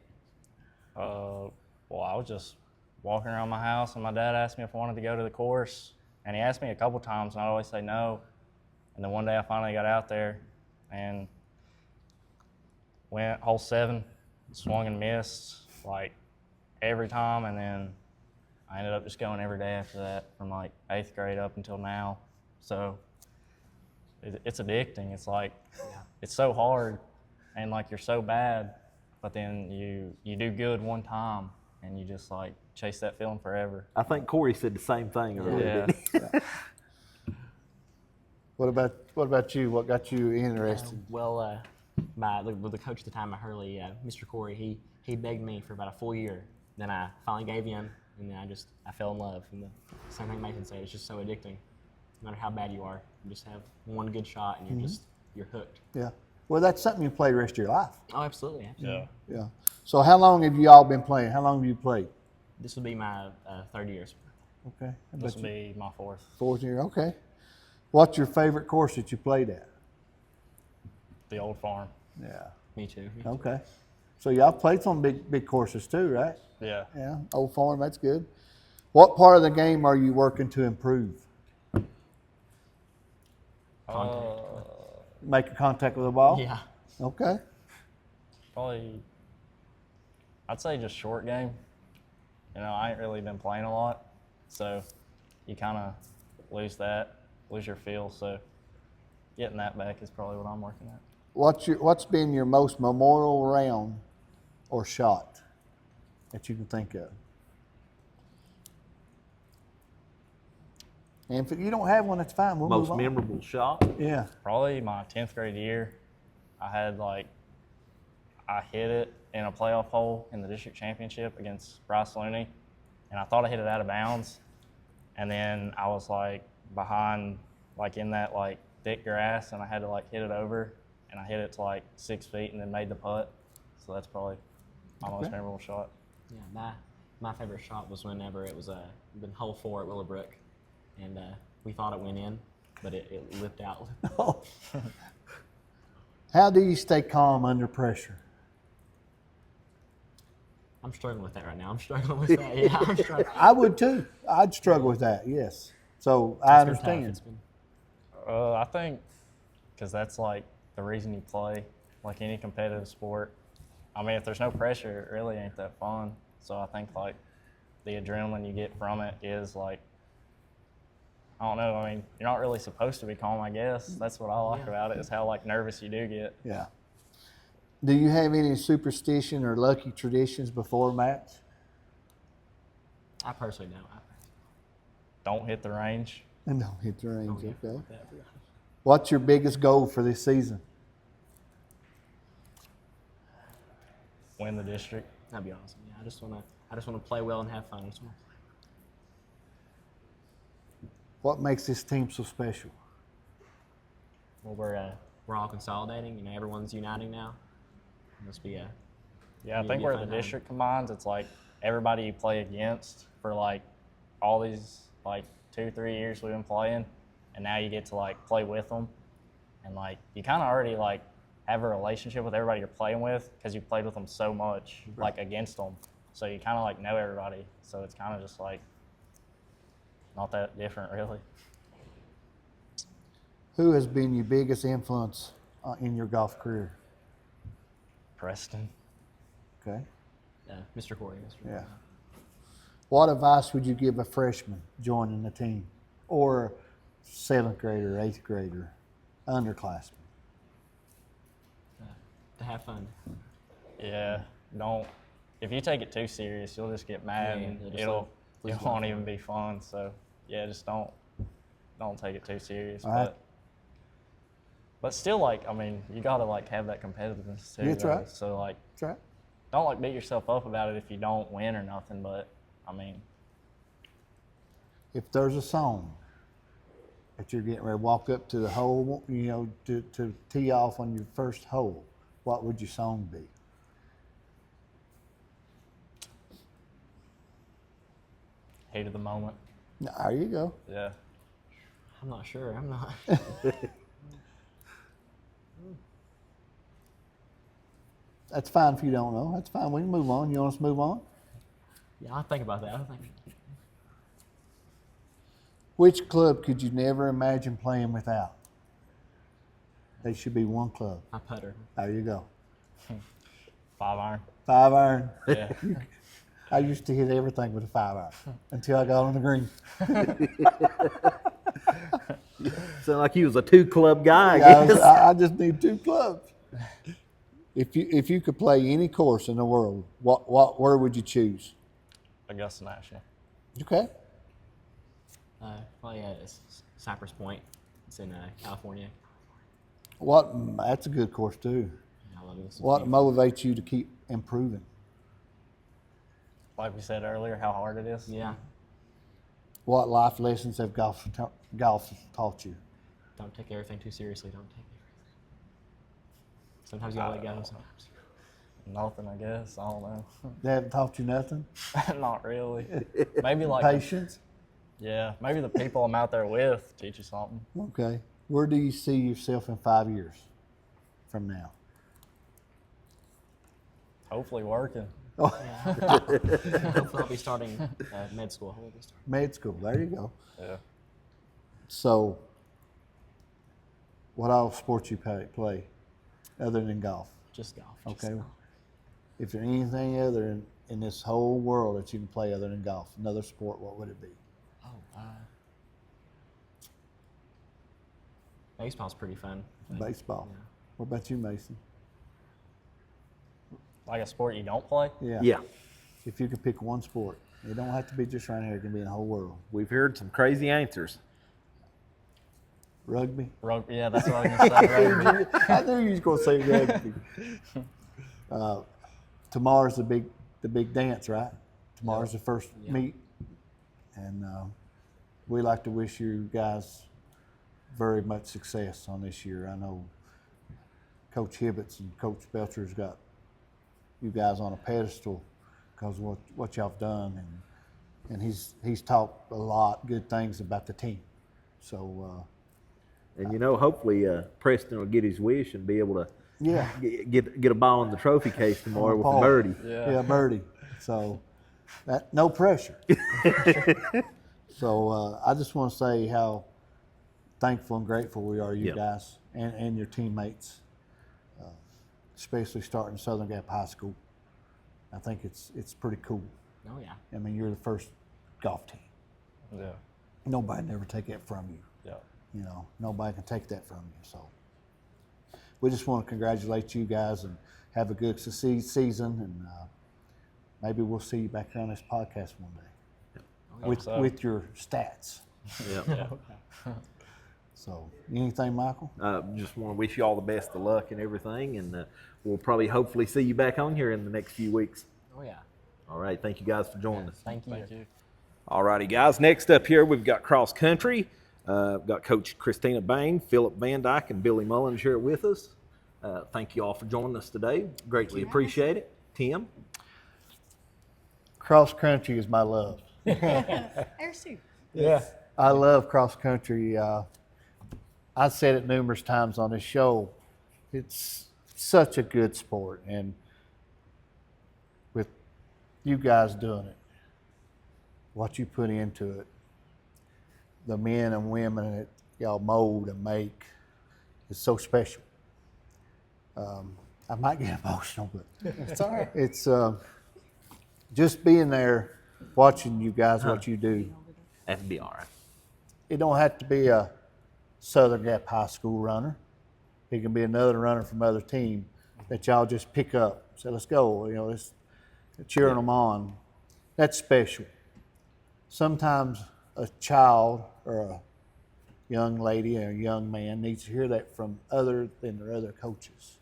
Well, I was just walking around my house, and my dad asked me if I wanted to go to the course. And he asked me a couple times, and I'd always say no. And then one day I finally got out there and went hole 7, swung and missed like every time. And then I ended up just going every day after that from like 8th grade up until now. So it's addicting. It's like, it's so hard and like you're so bad, but then you do good one time and you just like chase that feeling forever. I think Corey said the same thing earlier. Yeah. What about you? What got you interested? Well, the coach at the time at Hurley, Mr. Corey, he begged me for about a full year. Then I finally gave in, and then I fell in love. And the same thing Mason said, it's just so addicting. No matter how bad you are, you just have one good shot, and you're hooked. Yeah. Well, that's something you play the rest of your life. Oh, absolutely. Yeah. So how long have you all been playing? How long have you played? This will be my 3rd year. Okay. This will be my 4th. 4th year. Okay. What's your favorite course that you played at? The old farm. Yeah. Me too. Okay. So y'all played some big courses too, right? Yeah. Yeah. Old Farm, that's good. What part of the game are you working to improve? making contact with the ball? Yeah. Okay. Probably, I'd say just short game. You know, I ain't really been playing a lot, so you kind of lose your feel. So getting that back is probably what I'm working at. What's been your most memorable round or shot that you can think of? And if you don't have one, that's fine. We'll Most move on. memorable shot? Yeah. Probably my 10th grade year. I hit it in a playoff hole in the district championship against Bryce Looney, and I thought I hit it out of bounds. And then I was behind, in that thick grass, and I had to hit it over, and I hit it to 6 feet and then made the putt. So that's probably my most memorable shot. Yeah, my favorite shot was whenever it was been hole 4 at Willowbrook, and we thought it went in, but it lipped out. How do you stay calm under pressure? I'm struggling with that right now. I'm struggling with that. Yeah, I'm struggling. I would too. I'd struggle with that, yes. So I understand. It's been I think because that's the reason you play, any competitive sport. I mean, if there's no pressure, it really ain't that fun. So I think the adrenaline you get from it is I don't know. I mean, you're not really supposed to be calm, I guess. That's what I like about it, is how nervous you do get. Yeah. Do you have any superstition or lucky traditions before a match? I personally don't. Don't hit the range. And don't hit the range, okay. What's your biggest goal for this season? Win the district. That'd be awesome. Yeah, I just wanna play well and have fun. I just wanna play. What makes this team so special? Well, we're all consolidating. You know, everyone's uniting now. It must be Yeah, I Yeah, think be where fun the time. district combines, it's everybody you play against for all these 2-3 years we've been playing, and now you get to play with them, and you kind of already have a relationship with everybody you're playing with because you played with them so much against them, so you kind of know everybody. So it's kind of just not that different really. Who has been your biggest influence in your golf career? Preston. Okay. Mr. Corey. Yeah. What advice would you give a freshman joining the team, or 7th grader, 8th grader, underclassmen? To have fun. Yeah, don't. If you take it too serious, you'll just get mad, Yeah, and it'll just it won't even be fun. So yeah, just don't take it too serious. All right. But still, I mean, you gotta have that competitiveness too. That's though. right. So That's right. don't beat yourself up about it if you don't win or nothing. But I mean, If there's a song that you're getting ready to walk up to the hole, to tee off on your first hole, what would your song be? heat of the moment. There you go. Yeah. I'm not sure. I'm not. That's fine if you don't know. That's fine. We can move on. You want us to move on? Yeah, I'll think about that. I'll think. Which club could you never imagine playing without? They should be one club. My putter. There you go. 5-iron. 5-iron. Yeah. I used to hit everything with a 5-iron until I got on the green. Sound like he was a 2-club guy, I guess. I just need 2 clubs. If you could play any course in the world, where would you choose? Augusta National. Okay. Probably Cypress Point. It's in California. That's a good course too. I love it. What motivates you to keep improving? Like we said earlier, how hard it is. Yeah. What life lessons have golf taught you? Don't take everything too seriously. Don't take everything. Sometimes you gotta let go. Sometimes. Nothing, I guess. I don't know. They haven't taught you nothing? Not really. Maybe Patience? yeah, maybe the people I'm out there with teach you something. Okay. Where do you see yourself in 5 years from now? Hopefully working. Hopefully I'll be starting med school. Med school. There you go. Yeah. So, what all sports you play other than golf? Just golf. Okay. If there's anything other in this whole world that you can play other than golf, another sport, what would it be? Baseball's pretty fun. I think. Baseball. Yeah. What about you, Mason? Like a sport you don't play? Yeah. Yeah. If you could pick one sport, it don't have to be just right here. It can be in the whole world. We've heard some crazy answers. Rugby. Yeah, that's what I was going to say. Rugby. I knew you was going to say rugby. Tomorrow's the big dance, right? Tomorrow's the first meet, and we like to wish you guys very much success on this year. I know Coach Hibbett's and Coach Belcher's got you guys on a pedestal because of what y'all have done, and he's talked a lot good things about the team. So. And hopefully Preston will get his wish and be able to Yeah. get a ball in the trophy case tomorrow with a birdie. Yeah, birdie. So that no pressure. So I just want to say how thankful and grateful we are, you guys, and your teammates, especially starting Southern Gap High School. I think it's pretty cool. Oh yeah. I mean, you're the first golf team. Yeah. Nobody never take that from you. Yeah. Nobody can take that from you. So we just want to congratulate you guys and have a good season, and maybe we'll see you back here on this podcast one day with your stats. Yeah. So anything, Michael? Just want to wish you all the best of luck and everything, and we'll probably hopefully see you back on here in the next few weeks. Oh yeah. All right. Thank you guys for joining us. Thank you. Thank you. All righty, guys. Next up here, we've got cross country. We've got Coach Christina Bain, Philip Van Dyke, and Billy Mullins here with us. Thank you all for joining us today. Greatly appreciate it. Tim? Cross country is my love. There's two. Yeah. I love cross country. I said it numerous times on this show. It's such a good sport, and with you guys doing it, what you put into it, the men and women that y'all mold and make, is so special. I might get emotional, but It's all right. it's just being there, watching you guys, what you do. That'd be all right. It don't have to be a Southern Gap High School runner. It can be another runner from other team that y'all just pick up. Say, let's go. Let's cheering them on. That's special. Sometimes a child or a young lady or a young man needs to hear that from other than their other coaches.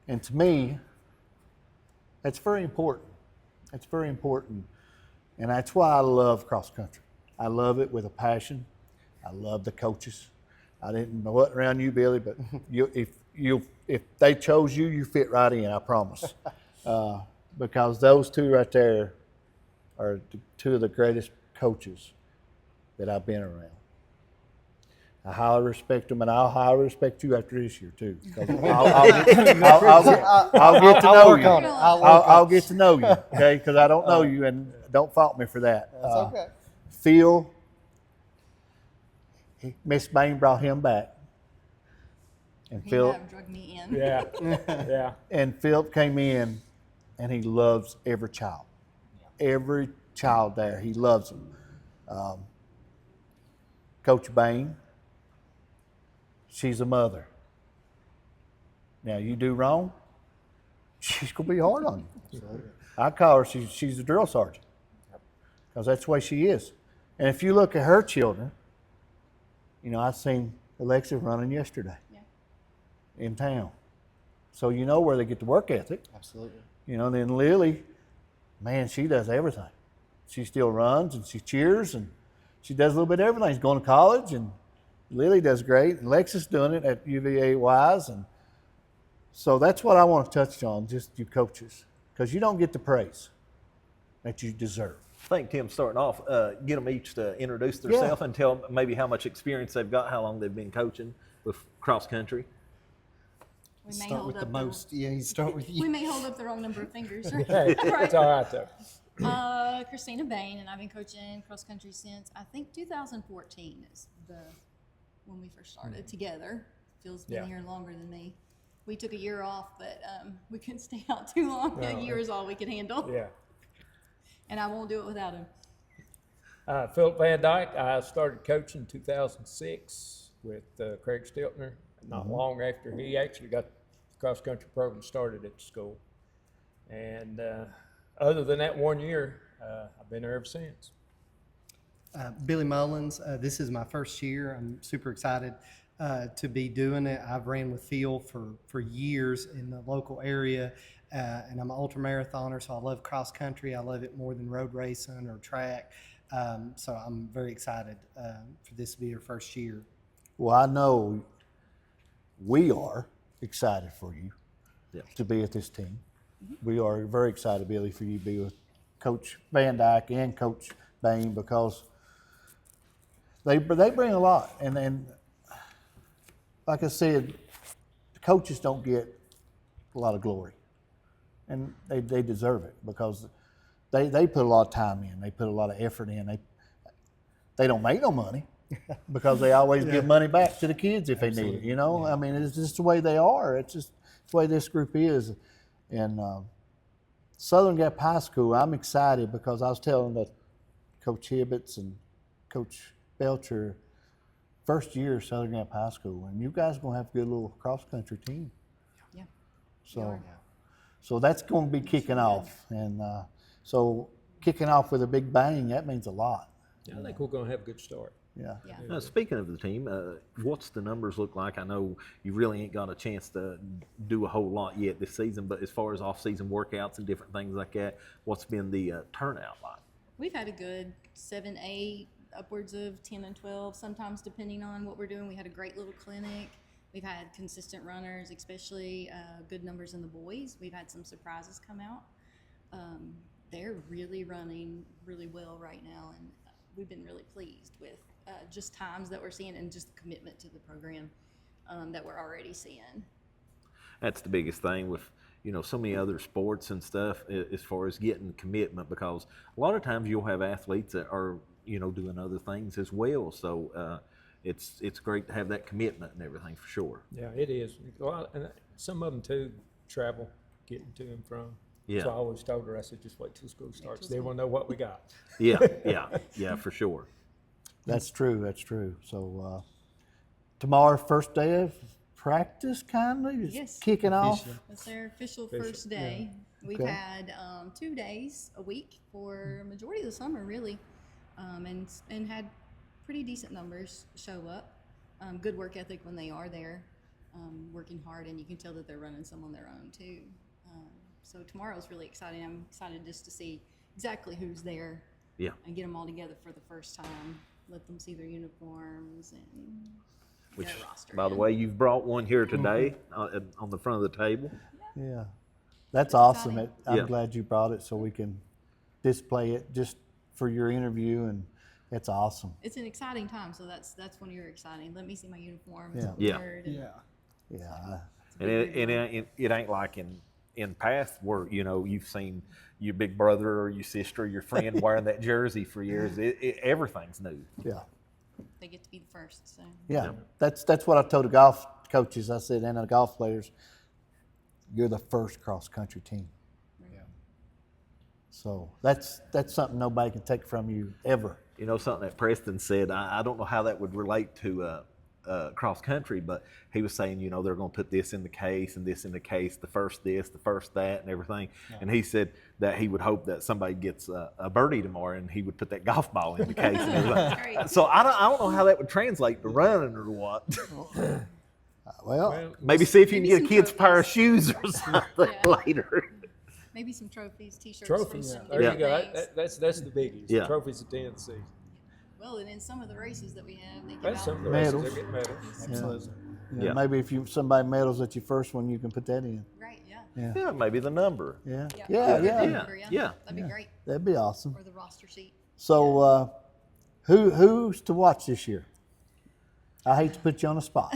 And to me, that's very important. That's very important. And that's why I love cross country. I love it with a passion. I love the coaches. I didn't know what around you, Billy, but if they chose you, you fit right in, I promise. Because those two right there are two of the greatest coaches that I've been around. I highly respect them, and I'll highly respect you after this year too. I'll get to know you. I'll get to know you, okay? Because I don't know you, and don't fault me for that. That's okay. Phil, Miss Bain brought him back, and He Phil drug me in. Yeah. Yeah. and Philip came in, and he loves every child. Every child there, he loves them. Coach Bain, she's a mother. Now, you do wrong, she's going to be hard on you. I call her, she's a drill sergeant, because that's the way she is. And if you look at her children, I seen Alexa running yesterday in town. So you know where they get the work ethic. Absolutely. Then Lily, man, she does everything. She still runs and she cheers and she does a little bit of everything. She's going to college, and Lily does great. And Lexus doing it at UVA Wise. And so that's what I want to touch on, just you coaches, because you don't get the praise that you deserve. I think, Tim, starting off, get them each to introduce themselves and tell maybe how much experience they've got, how long they've been coaching with cross country. We may Start hold with the up most. Yeah, you start with We you. may hold up the wrong number of fingers. Hey, it's all right though. Christina Bain, and I've been coaching cross country since I think 2014 is when we first started together. Phil's been here longer than me. We took a year off, but we couldn't stay out too long. A year is all we could handle. Yeah. And I won't do it without him. Philip Van Dyke, I started coaching in 2006 with Craig Stiltner. Not long after he actually got the cross-country program started at the school. And other than that 1 year, I've been there ever since. Billy Mullins, this is my first year. I'm super excited to be doing it. I've ran with Phil for years in the local area, and I'm an ultra marathoner, so I love cross country. I love it more than road racing or track. So I'm very excited for this to be your first year. Well, I know we are excited for you to be with this team. We are very excited, Billy, for you to be with Coach Van Dyke and Coach Bain, because they bring a lot. And like I said, the coaches don't get a lot of glory, and they deserve it, because they put a lot of time in. They put a lot of effort in. They don't make no money because they always give money back to the kids if they need it. You know, I mean, it's just the way they are. It's just the way this group is. And Southern Gap High School, I'm excited because I was telling that Coach Hibbets and Coach Belcher, first year of Southern Gap High School, and you guys are going to have a good little cross-country team. Yeah. So that's going to be kicking off. And so kicking off with a big bang, that means a lot. I think we're going to have a good start. Yeah. Speaking of the team, what's the numbers look like? I know you really ain't got a chance to do a whole lot yet this season, but as far as off-season workouts and different things like that, what's been the turnout like? We've had a good 7, 8, upwards of 10 and 12, sometimes depending on what we're doing. We had a great little clinic. We've had consistent runners, especially good numbers in the boys. We've had some surprises come out. They're really running really well right now, and we've been really pleased with just times that we're seeing and just the commitment to the program that we're already seeing. That's the biggest thing with, you know, so many other sports and stuff as far as getting commitment, because a lot of times you'll have athletes that are, you know, doing other things as well. So it's great to have that commitment and everything for sure. Yeah, it is. A lot, and some of them too travel, getting to and from. Yeah. So I always told her, I said, just wait till school starts. They will know what we got. Yeah, for sure. That's true. So tomorrow, first day of practice, kind of? Yes. Kicking off? That's their official first day. We've had 2 days a week for majority of the summer, really, and had pretty decent numbers show up. Good work ethic when they are there, working hard, and you can tell that they're running some on their own too. So tomorrow's really exciting. I'm excited just to see exactly who's there. Yeah. And get them all together for the first time. Let them see their uniforms and Which, their roster. by the way, you've brought one here today on the front of the table. Yeah. That's awesome. exciting. I'm glad you brought it so we can display it just for your interview, and it's awesome. It's an exciting time, so that's when you're exciting. Let me see my uniform. Yeah. Yeah. Yeah. And it ain't like in past where, you know, you've seen your big brother or your sister or your friend wearing that jersey for years. Everything's new. Yeah. They get to be the first. So Yeah. That's what I told the golf coaches. I said, and the golf players, you're the first cross-country team. So that's something nobody can take from you ever. You know, something that Preston said, I don't know how that would relate to cross country, but he was saying, you know, they're going to put this in the case and this in the case, the first this, the first that, and everything. Yeah. And he said that he would hope that somebody gets a birdie tomorrow and he would put that golf ball in the case and everything. So I don't know how that would translate to running or what. Well, maybe see if you can maybe get a kid's pair of shoes or something later. maybe some trophies, t-shirts. Trophies. From There you go. things. That's the biggies. Yeah. Trophies at the end of the season. Well, and in some of the races that we have, they give That's out some of the races Medals. that get medals. Absolutely. yeah, maybe if somebody medals at your first one, you can put that in. Right, yeah. Yeah, maybe the number. Yeah. Yeah. Yeah. That'd be great. That'd be awesome. Or the roster sheet. So, who's to watch this year? I hate to put you on the spot.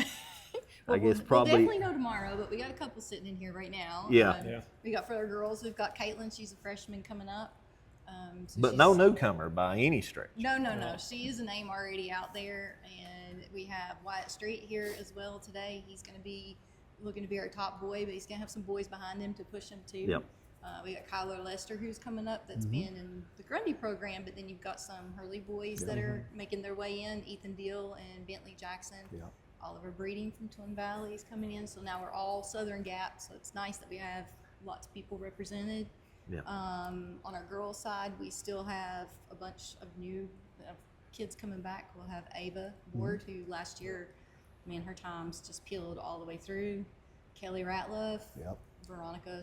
I guess We'll probably. definitely know tomorrow, but we got a couple sitting in here right now. Yeah. Yeah. We got for our girls, we've got Caitlin. She's a freshman coming up. So But she's- no newcomer by any stretch. No. She is a name already out there, and We have Wyatt Street here as well today. He's going to be looking to be our top boy, but he's going to have some boys behind him to push him too. Yep. We got Kyler Lester who's coming up that's been in the Grundy program, but then you've got some Hurley boys that are making their way in, Ethan Deal and Bentley Jackson. Yep. Oliver Breeding from Twin Valley is coming in, so now we're all Southern Gap, so it's nice that we have lots of people represented. Yeah. On our girls' side, we still have a bunch of new kids coming back. We'll have Ava Ward, who last year, man, her times just peeled all the way through. Kelly Ratliff, Yep. Veronica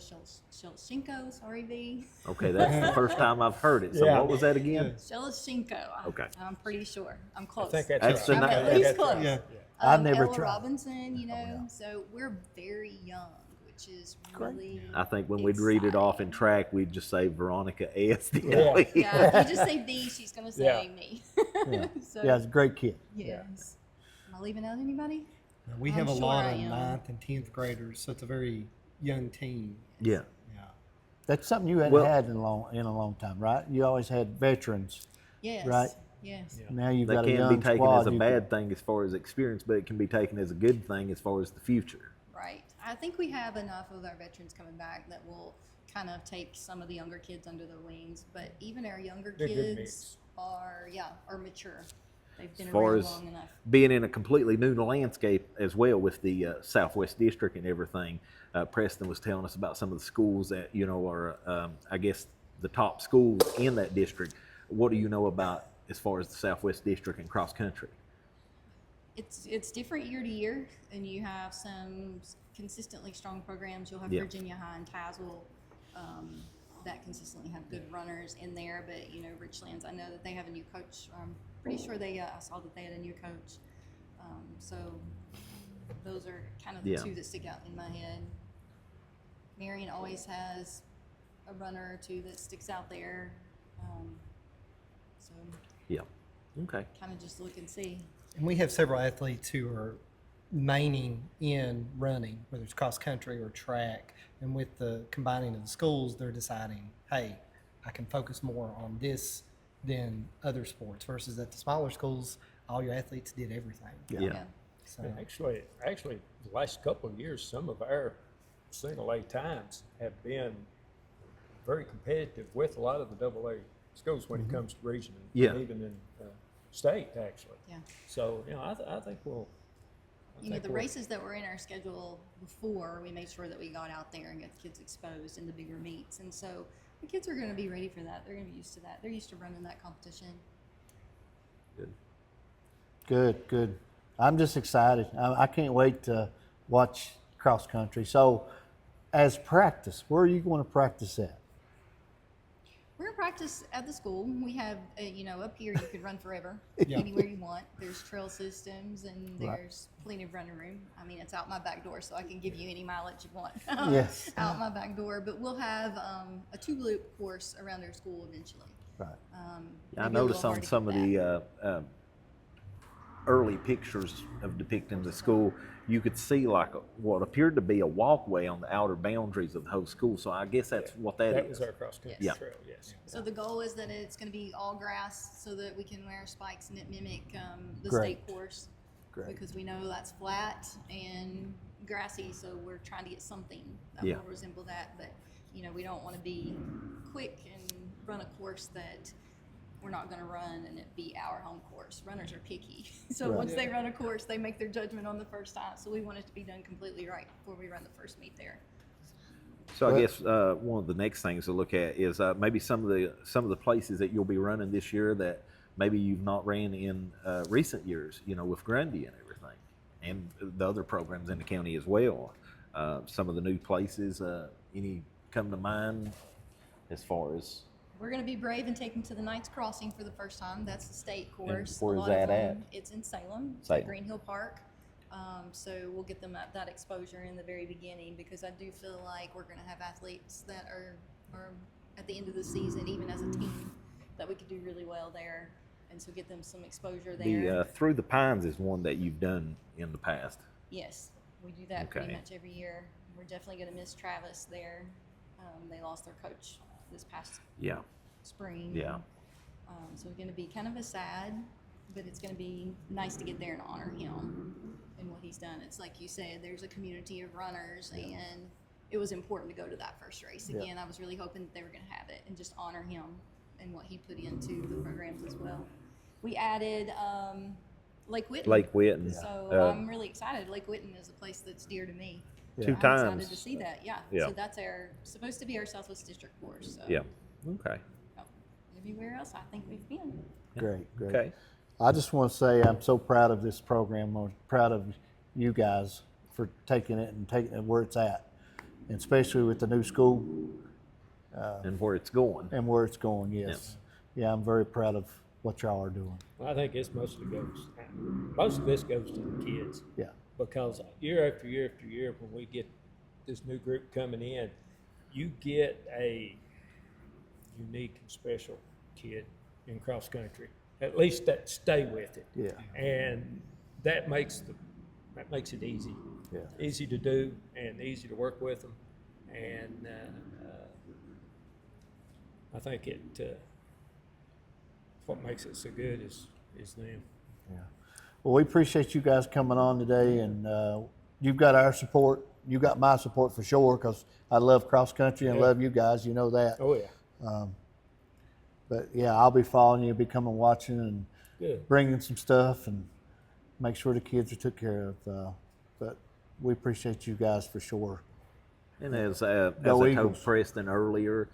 Shelchenko, sorry V. Okay, that's the first time I've heard it. So Yeah. what was that again? Shelchenko. Okay. I'm pretty sure. I'm I close. think that's That's right. the I'm night- at least That's right. close. Yeah. I've never Ella tried. Robinson, you know, yeah. so we're very young, which is really. I think when we'd read it off in exciting. track, we'd just say Veronica S. Yeah. Yeah, if you just say V, she's gonna say Yeah. me. Yeah. So, Yeah, it's a great kid. yes. Am I leaving out anybody? We I'm have a sure lot I of am. 9th and 10th graders, so it's a very young team. Yeah. Yeah. That's something you hadn't Well- had in a long time, right? You always had veterans. Yes. Right. Yes. Yeah. Now you've That got a can young be taken squad. as a who bad thing as far as experience, but it can be taken as a good thing as far as the future. Right. I think we have enough of our veterans coming back that will kind of take some of the younger kids under their wings. But even our younger They're good kids mix. are mature. They've been As far around as long enough. being in a completely new landscape as well with the Southwest District and everything, Preston was telling us about some of the schools that, you know, are, I guess, the top schools in that district. What do you know about as far as the Southwest District and cross country? It's different year to year, and you have some consistently strong programs. You'll have Yeah. Virginia High and Tazewell that consistently have good runners in there. But you know, Richlands, I know that they have a new coach. I'm pretty sure I saw that they had a new coach. So those are kind of the Yeah. two that stick out in my head. Marion always has a runner or two that sticks out there. So Yeah. Okay. kind of just look and see. And we have several athletes who are maining in running, whether it's cross country or track. And with the combining of the schools, they're deciding, hey, I can focus more on this than other sports. Versus at the smaller schools, all your athletes did everything. Yeah. So And actually, the last couple of years, some of our single A times have been very competitive with a lot of the double A schools when it comes to region and Yeah. even in state, actually. Yeah. So, you know, I think we'll. I You know, think the we'll- races that were in our schedule before, we made sure that we got out there and got the kids exposed in the bigger meets. And so the kids are going to be ready for that. They're going to be used to that. They're used to running that competition. Good. Good. I'm just excited. I can't wait to watch cross country. So, as practice, where are you going to practice at? We're going to practice at the school. We have, you know, up here you could run forever, Yeah. anywhere you want. There's trail systems and Right. there's plenty of running room. I mean, it's out my back door, so I can give you any mileage you want Yes. out my back door. But we'll have a two-loop course around our school eventually. Right. I Maybe a noticed little on hard to some get of that. the early pictures of depicting the school, you could see like what appeared to be a walkway on the outer boundaries of the whole school. So I guess that's what that That is. was our cross country Yes. trail, yes. So the goal is that it's going to be all grass so that we can wear spikes and it mimic the Great. state course. Great. Because we know that's flat and grassy, so we're trying to get something that Yeah. will resemble that. But you know, we don't want to be quick and run a course that we're not going to run and it be our home course. Runners are picky, so Right. once they run a course, they make their judgment on the first time. So we want it to be done completely right before we run the first meet there. So I Well- guess one of the next things to look at is maybe some of the places that you'll be running this year that maybe you've not ran in recent years. You know, with Grundy and everything, and the other programs in the county as well. Some of the new places. Any come to mind as far as? We're going to be brave and take them to the Knights Crossing for the first time. That's the state course. where's A lot that of them, at? It's in Salem, Salem. at Green Hill Park. So we'll get them that exposure in the very beginning because I do feel like we're going to have athletes that are at the end of the season, even as a team, that we could do really well there. And so get them some exposure there. The Through the Pines is one that you've done in the past. Yes, we do that pretty Okay. much every year. We're definitely going to miss Travis there. They lost their coach this past Yeah. spring. Yeah. So it's going to be kind of a sad but it's going to be nice to get there and honor him and what he's done. It's like you said, there's a community of runners, and it was important to go to that first race again. I was really hoping that they were going to have it and just honor him and what he put into the programs as well. We added Lake Whitten. Lake Whitten. So I'm really excited. Lake Whitten is a place that's dear to me. Two I'm times. excited to see that. Yeah. So that's supposed to be our Southwest District course. So. Yeah. Okay. Everywhere else, I think we've been. Great. Okay. I just want to say I'm so proud of this program. I'm proud of you guys for taking it where it's at, and especially with the new school. And where it's going. Yes. Yeah, I'm very proud of what y'all are doing. I think it's most of this goes to the kids. Yeah. Because year after year after year, when we get this new group coming in, you get a unique and special kid in cross country. At least that stay with it. Yeah. And that makes it easy. Yeah. Easy to do and easy to work with them. And I think what makes it so good is them. Yeah. Well, we appreciate you guys coming on today, and you've got our support. You got my support for sure, because I love cross country and love you guys. You know that. Oh yeah. But yeah, I'll be following you, be coming watching, and Good. bringing some stuff, and make sure the kids are took care of. But we appreciate you guys for sure. And as I Eagles. told Preston earlier,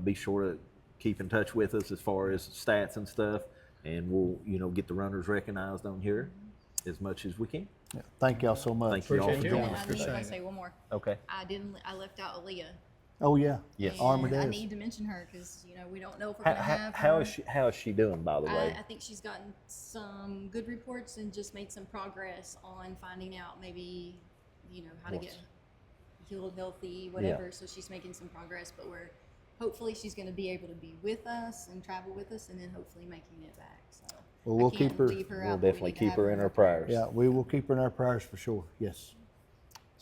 be sure to keep in touch with us as far as stats and stuff, and we'll get the runners recognized on here as much as we can. Yeah. Thank y'all so much. Thank you all for Appreciate you. joining And us I need today. to say one more. Okay. I left out Aaliyah. Oh yeah. Yes. And Armored I is. need to mention her because we don't know if we're gonna have How her. is she doing, by the way? I think she's gotten some good reports and just made some progress on finding out maybe how to get healed, healthy, whatever. So she's making some progress, but hopefully she's going to be able to be with us and travel with us, and then hopefully making it back. So Well, we'll I can't keep her. leave her We'll out, but we definitely need to keep have her in our prayers. Yeah, we will keep her in our prayers for sure. Yes.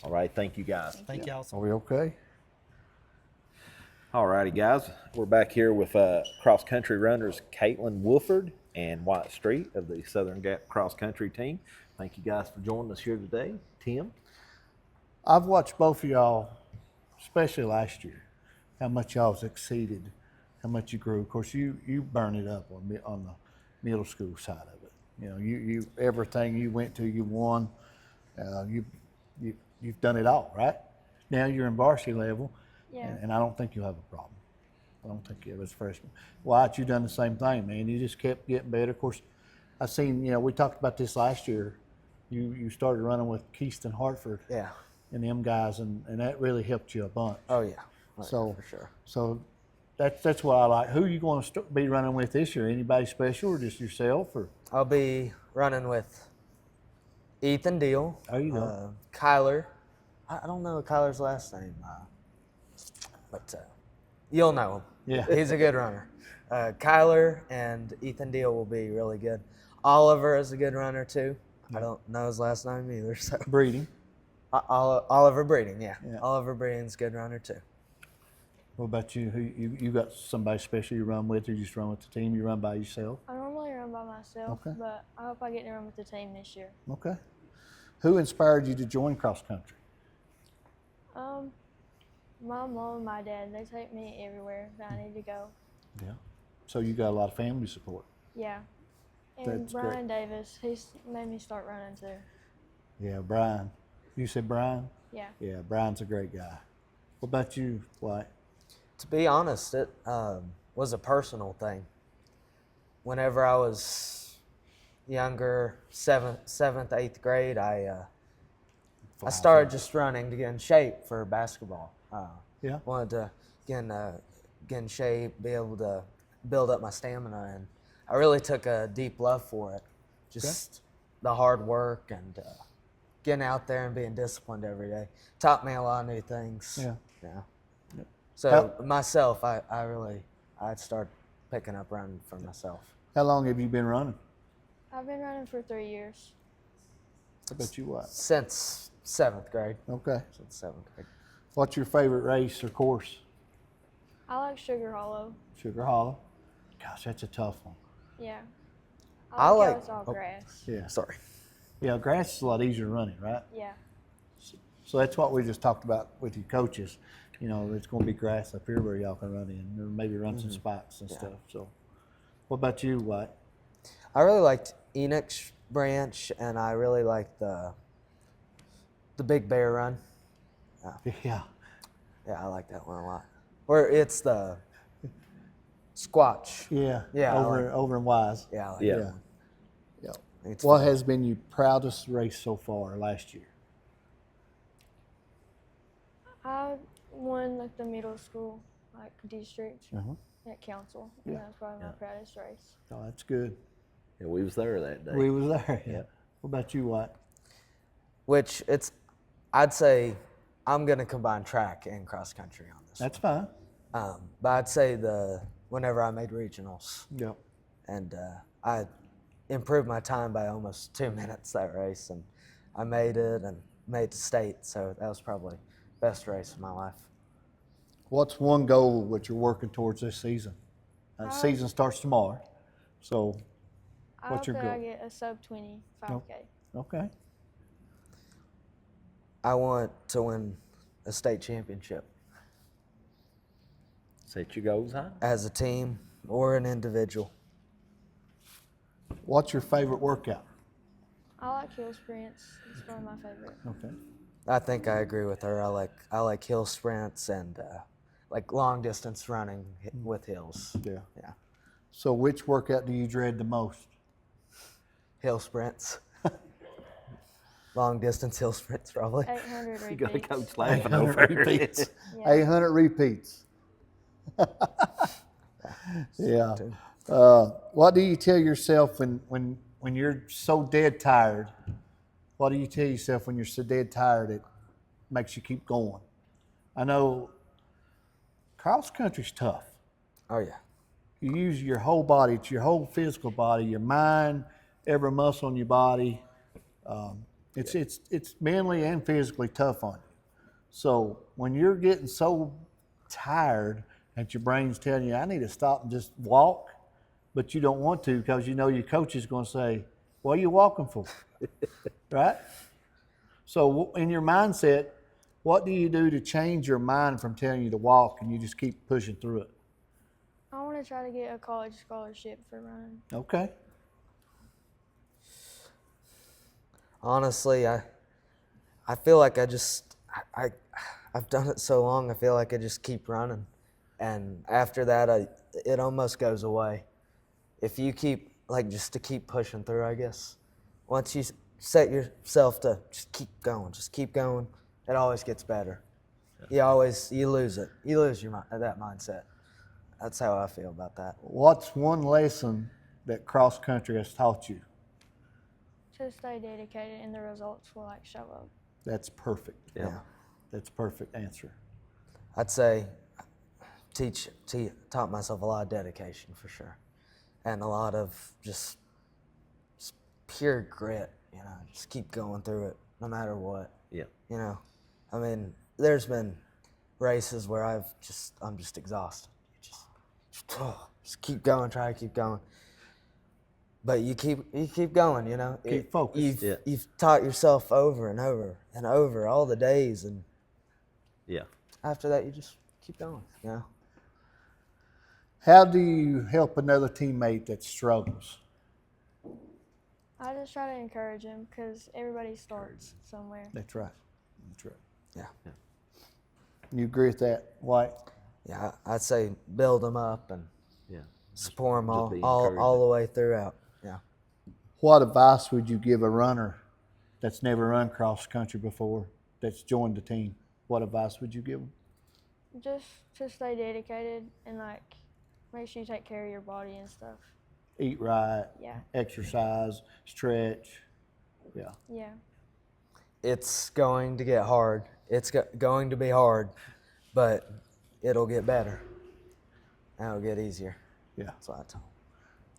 All right. Thank you, guys. Thank y'all so Are we okay? All righty, guys. We're back here with cross country runners Caitlin Wolford and White Street of the Southern Gap cross country team. Thank you guys for joining us here today. Tim? I've watched both of y'all, especially last year, how much y'all's exceeded, how much you grew. Of course, you burn it up on the middle school side of it. You everything you went to, you won. You've done it all, right? Now you're in varsity level, and I don't think you'll have a problem. I don't think you have as a freshman. Wyatt, you done the same thing, man. You just kept getting better. Of course, I seen, we talked about this last year. You started running with Keyston Hartford. Yeah. And them guys, and that really helped you a bunch. Oh yeah. So for sure. So that's what I like. Who are you going to be running with this year? Anybody special, or just yourself? Or I'll be running with Ethan Deal. There you go. Kyler. I don't know Kyler's last name, but you'll know him. Yeah. He's a good runner. Kyler and Ethan Deal will be really good. Oliver is a good runner too. I don't know his last name either. So Breeding. Oliver Breeding, yeah. Yeah. Oliver Breeding's a good runner too. What about you? Who you got somebody special you run with, or you just run with the team? You run by yourself? I normally run by myself, Okay. but I hope I get to run with the team this year. Okay. Who inspired you to join cross country? My mom and my dad, they take me everywhere that I need to go. Yeah. So you got a lot of family support. Yeah. And That's great. Brian Davis, he's made me start running too. Yeah, Brian. You said Brian? Yeah. Yeah, Brian's a great guy. What about you, White? To be honest, it was a personal thing. Whenever I was younger, seventh, eighth grade, I started just running to get in shape for basketball. Yeah. Wanted to get in shape, be able to build up my stamina, and I really took a deep love for it. Just the hard work and getting out there and being disciplined every day taught me a lot of new things. Yeah. Yeah. So myself, I'd start picking up running for myself. How long have you been running? I've been running for 3 years. How about you, White? Since 7th grade. Okay. Since 7th grade. What's your favorite race or course? I like Sugar Hollow. Sugar Hollow. Gosh, that's a tough one. Yeah. I like like- how it's all grass. Yeah. Sorry. Yeah, grass is a lot easier running, right? Yeah. So that's what we just talked about with your coaches. You know, it's going to be grass up here where y'all can run in, or maybe run some spots and stuff. So, what about you, White? I really liked Enoch's branch, and I really liked the Big Bear run. Yeah. Yeah, I like that one a lot. Or it's the Squatch. Yeah. Yeah, I Over in Wise. Yeah, I like Yeah. that one. Yeah. It's What fun. has been your proudest race so far last year? I won like the middle school like district Uh-huh. at council. And Yeah. that was probably my proudest race. Oh, that's good. Yeah, we was there that day. We was there. Yeah. What about you, White? Which I'd say I'm going to combine track and cross country on this. That's fine. But I'd say whenever I made regionals, Yep. and I improved my time by almost 2 minutes that race, and I made it and made to state, so that was probably the best race of my life. What's one goal that you're working towards this season? Season starts tomorrow. So, I what's hope your that I goal? get a sub 20 5K. Okay. I want to win a state championship Set your goals high. as a team or an individual. What's your favorite workout? I like hill sprints. It's probably my favorite. Okay. I think I agree with her. I like hill sprints and like long distance running with hills. Yeah. Yeah. So, which workout do you dread the most? Hill sprints. Long distance hill sprints, probably. 800 repeats. You got a coach laughing 800 over repeats. it. Yeah. 800 repeats. Yeah. What do you tell yourself when you're so dead tired? What do you tell yourself when you're so dead tired it makes you keep going? I know cross country's tough. Oh, yeah. You use your whole body, it's your whole physical body, your mind, every muscle in your body. It's mentally and physically tough on you. So when you're getting so tired that your brain's telling you, I need to stop and just walk, but you don't want to because you know your coach is going to say, what are you walking for? Right? So in your mindset, what do you do to change your mind from telling you to walk and you just keep pushing through it? I want to try to get a college scholarship for running. Okay. Honestly, I feel like I've done it so long. I feel like I just keep running, and after that, it almost goes away. If you keep just to keep pushing through, I guess. Once you set yourself to just keep going, it always gets better. You lose it. You lose that mindset. That's how I feel about that. What's one lesson that cross country has taught you? To stay dedicated and the results will show up. That's perfect. Yeah. That's a perfect answer. I'd say taught myself a lot of dedication for sure, and a lot of just pure grit. Just keep going through it no matter what. Yeah. I mean, there's been races where I'm just exhausted. Just keep going, try to keep going. But you keep going, Keep focused. You've taught yourself over and over and over all the days, and Yeah. after that you just keep going, How do you help another teammate that struggles? I just try to encourage him because everybody starts somewhere. That's right. That's right. Yeah. You agree with that, White? Yeah, I'd say build them up and Yeah. support them Just be all encouraging. the way throughout. Yeah. What advice would you give a runner that's never run cross country before, that's joined the team? What advice would you give them? Just to stay dedicated and make sure you take care of your body and stuff. Eat right, Yeah. exercise, stretch. Yeah. Yeah. It's going to get hard. It's going to be hard, but it'll get better. And it'll get easier. Yeah. That's what I tell them.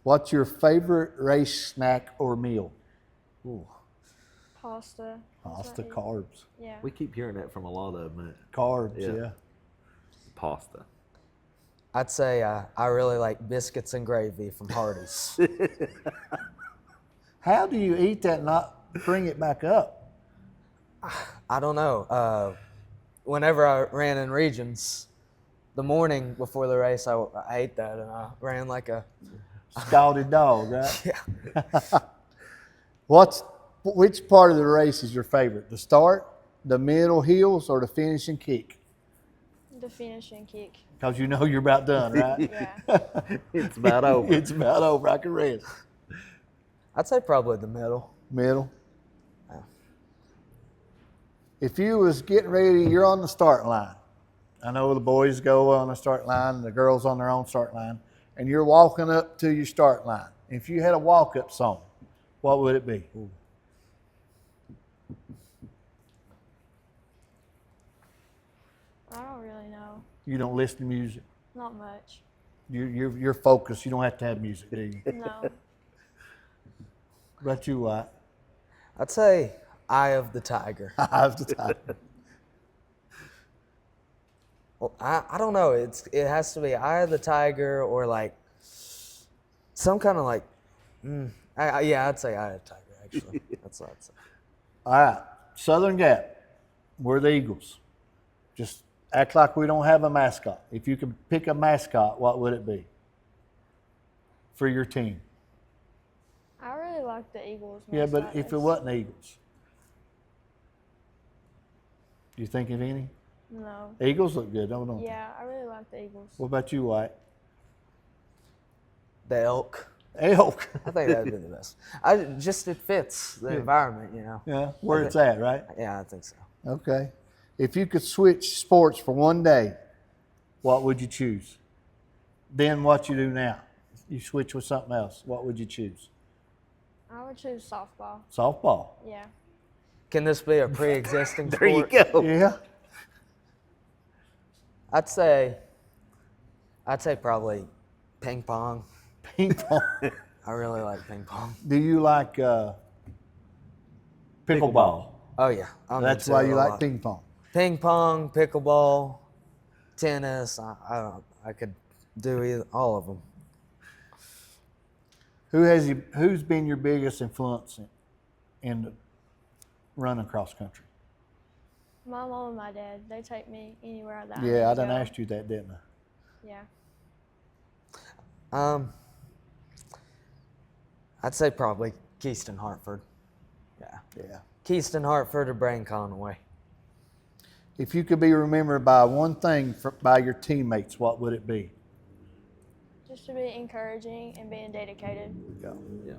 What's your favorite race snack or meal? Ooh. Pasta. Pasta, carbs. Yeah. We keep hearing that from a lot of them. Carbs, Yeah. yeah. Pasta. I'd say I really like biscuits and gravy from Hardee's. How do you eat that and not bring it back up? I don't know. Whenever I ran in regions, the morning before the race, I ate that and I ran like a Scalded dog, right? yeah. Which part of the race is your favorite? The start, the middle hills, or the finishing kick? The finishing kick. Because you know you're about done, right? Yeah. It's about over. It's about over. I can rest. I'd say probably the middle. Middle. Yeah. If you was getting ready, you're on the start line. I know the boys go on the start line and the girls on their own start line, and you're walking up to your start line. If you had a walk-up song, what would it be? I don't really know. You don't listen to music. Not much. You're focused. You don't have to have music, do you? No. What about you, White? I'd say Eye of the Tiger. Eye of the Tiger. Well, I don't know. It has to be Eye of the Tiger or like some kind of like. I'd say Eye of the Tiger. Actually, that's what I'd say. All right. Southern Gap. We're the Eagles. Just act like we don't have a mascot. If you could pick a mascot, what would it be for your team? I really like the Eagles. Yeah, but mascot. if it wasn't Eagles, do you think of any? No. Eagles look good, don't they? Yeah, I really like the Eagles. What about you, White? The elk. Elk. I think that'd be the best. It fits the environment, you know. Yeah, where it's at, right? Yeah, I think so. Okay. If you could switch sports for one day, what would you choose? Then what you do now? You switch with something else. What would you choose? I would choose softball. Softball. Yeah. Can this be a pre-existing There you sport? go. Yeah. I'd say probably ping pong. Ping pong. I really like ping pong. Do you like pickleball? Oh yeah, I'm That's into why it you a like lot. ping pong. Ping pong, pickleball, tennis. I could do all of them. Who's been your biggest influence in running cross country? My mom and my dad, they take me anywhere that I Yeah, need I to done go. asked you that, didn't I? Yeah. I'd say probably Keyston Hartford. Yeah. Yeah. Keyston Hartford or Brain Conway. If you could be remembered by one thing by your teammates, what would it be? Just to be encouraging and being dedicated. Yeah.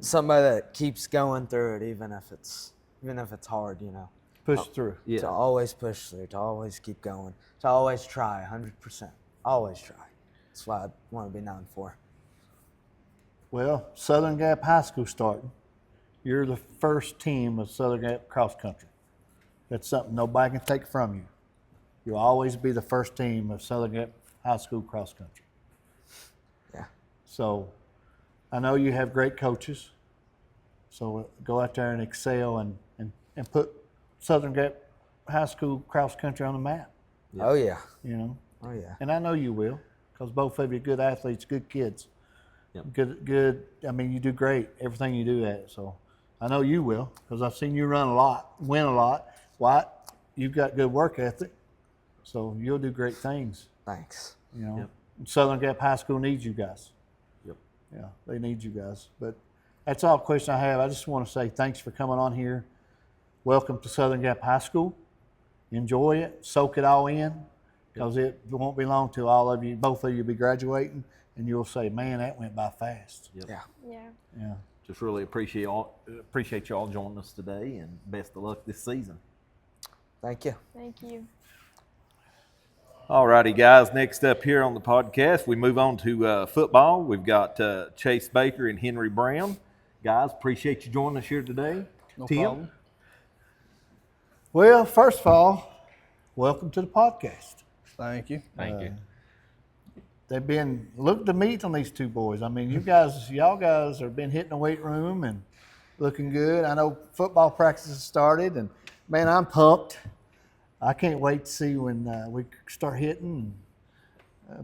Somebody that keeps going through it, even if it's hard, you know. Push through. Yeah. To always push through, to always keep going, to always try 100%. Always try. That's what I want to be known for. Well, Southern Gap High School starting. You're the first team of Southern Gap cross country. That's something nobody can take from you. You'll always be the first team of Southern Gap High School cross country. Yeah. So I know you have great coaches. So go out there and excel and put Southern Gap High School cross country on the map, Oh yeah. you know. Oh yeah. And I know you will, because both of you are good athletes, good kids. Yep. Good. I mean, you do great, everything you do at it. So I know you will, because I've seen you run a lot, win a lot. White, you've got good work ethic, so you'll do great things, Thanks. you know. Yep. Southern Gap High School needs you guys. Yep. Yeah, they need you guys. But that's all the question I have. I just want to say thanks for coming on here. Welcome to Southern Gap High School. Enjoy it, soak it all in, because it won't be long till both of you be graduating, and you'll say, man, that went by fast. Yep. Yeah. Yeah. Yeah. Just really appreciate y'all joining us today, and best of luck this season. Thank you. Thank you. All righty, guys. Next up here on the podcast, we move on to football. We've got Chase Baker and Henry Brown. Guys, appreciate you joining us here today. No Tim? problem. Well, first of all, welcome to the podcast. Thank you. Thank you. They've been look to meet on these two boys. I mean, y'all guys have been hitting the weight room and looking good. I know football practices started, and man, I'm pumped. I can't wait to see when we start hitting,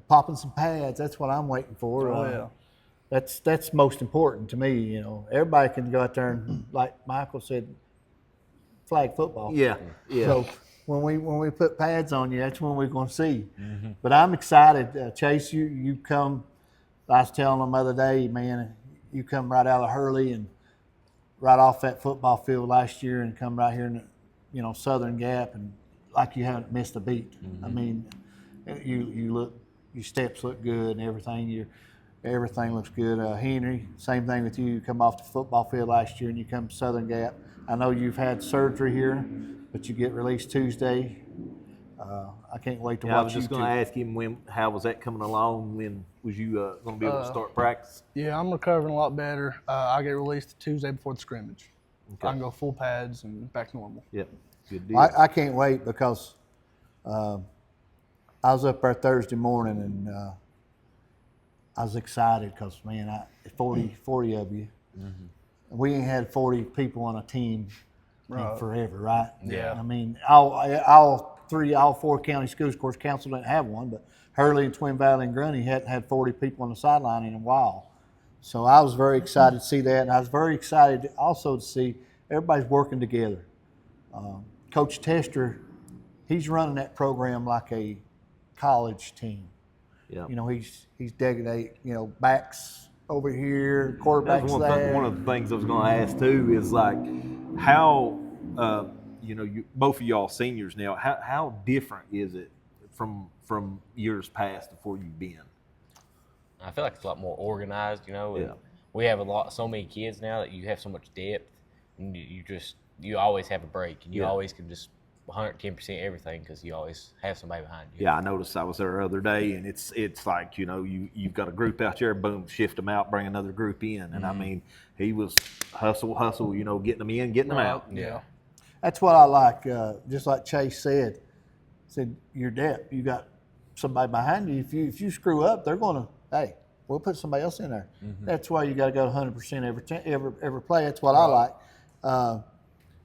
popping some pads. That's what I'm waiting for. Oh, yeah. That's most important to me. You know, everybody can go out there and, like Michael said, flag football. Yeah, yeah. So when we put pads on you, that's when we're going to see. But I'm excited, Chase. You come. I was telling them the other day, man, you come right out of Hurley and right off that football field last year, and come right here in, Southern Gap, and like you haven't missed a beat. I mean, your steps look good and everything. Everything looks good. Henry, same thing with you. You come off the football field last year and you come to Southern Gap. I know you've had surgery here, but you get released Tuesday. I can't wait to watch you. I was just going to ask him how was that coming along? When was you going to be able to start practice? Yeah, I'm recovering a lot better. I get released Tuesday before the scrimmage. Okay. I can go full pads and back normal. Yep, good deal. I can't wait because I was up there Thursday morning and I was excited because, man, 40 of you. We ain't had 40 people on a team in forever, right? Yeah. I mean, all 4 county schools, of course, council didn't have one, but Hurley and Twin Valley and Grundy hadn't had 40 people on the sideline in a while. So I was very excited to see that, and I was very excited also to see everybody's working together. Coach Tester, he's running that program like a college team. Yeah. He's designated, backs over here, quarterbacks there. One of the things I was going to ask too is like how, both of y'all seniors now, how different is it from years past before you've been? I feel like it's a lot more organized, and Yeah. we have so many kids now that you have so much depth, and you always have a break, and you always can just 110% everything because you always have somebody behind you. Yeah, I noticed I was there the other day, and it's like, you've got a group out there, boom, shift them out, bring another group in. And I mean, he was hustle, getting them in, getting them out. Yeah. That's what I like. Just like Chase said your depth. You got somebody behind you. If you screw up, they're going to, hey, we'll put somebody else in there. That's why you got to go 100% every play. That's what I like.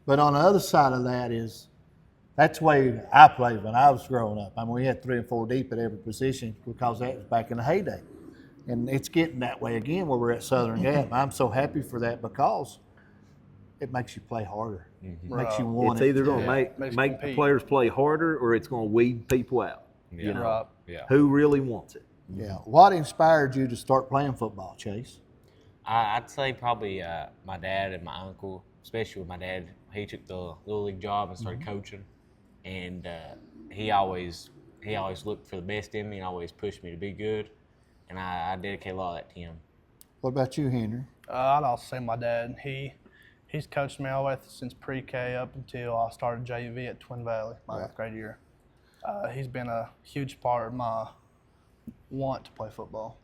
But on the other side of that is, that's the way I played when I was growing up. I mean, we had 3 and 4 deep at every position because that was back in the heyday. And it's getting that way again where we're at Southern Gap. I'm so happy for that because it makes you play harder. It makes you want It's it. either going to make the players play harder or it's going to weed people out. Right. Yeah. Who really wants it? Yeah. What inspired you to start playing football, Chase? I'd say probably my dad and my uncle, especially with my dad. He took the Little League job and started coaching. And he always looked for the best in me and always pushed me to be good. And I dedicate a lot of that to him. What about you, Henry? I'd also say my dad. He's coached me all the way since pre-K up until I started JV at Twin Valley my 8th grade year. He's been a huge part of my want to play football.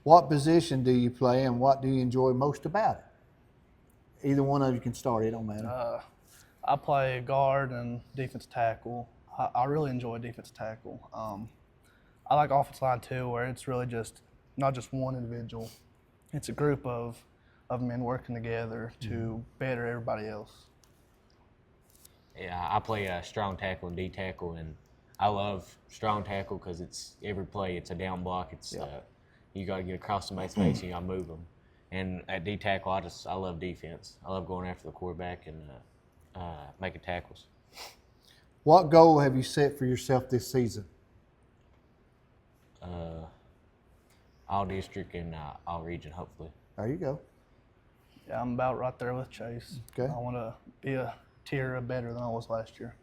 What position do you play and what do you enjoy most about it? Either one of you can start. It don't matter. I play guard and defense tackle. I really enjoy defense tackle. I like offensive line too, where it's really just not just one individual. It's a group of men working together to better everybody else. Yeah, I play strong tackle and D tackle, and I love strong tackle because it's every play. It's a down block. It's you got to get across somebody's face and you got to move them. And at D tackle, I love defense. I love going after the quarterback and making tackles. What goal have you set for yourself this season? All district and all region, hopefully. There you go. Yeah, I'm about right there with Chase. Okay. I want to be a tier better than I was last year.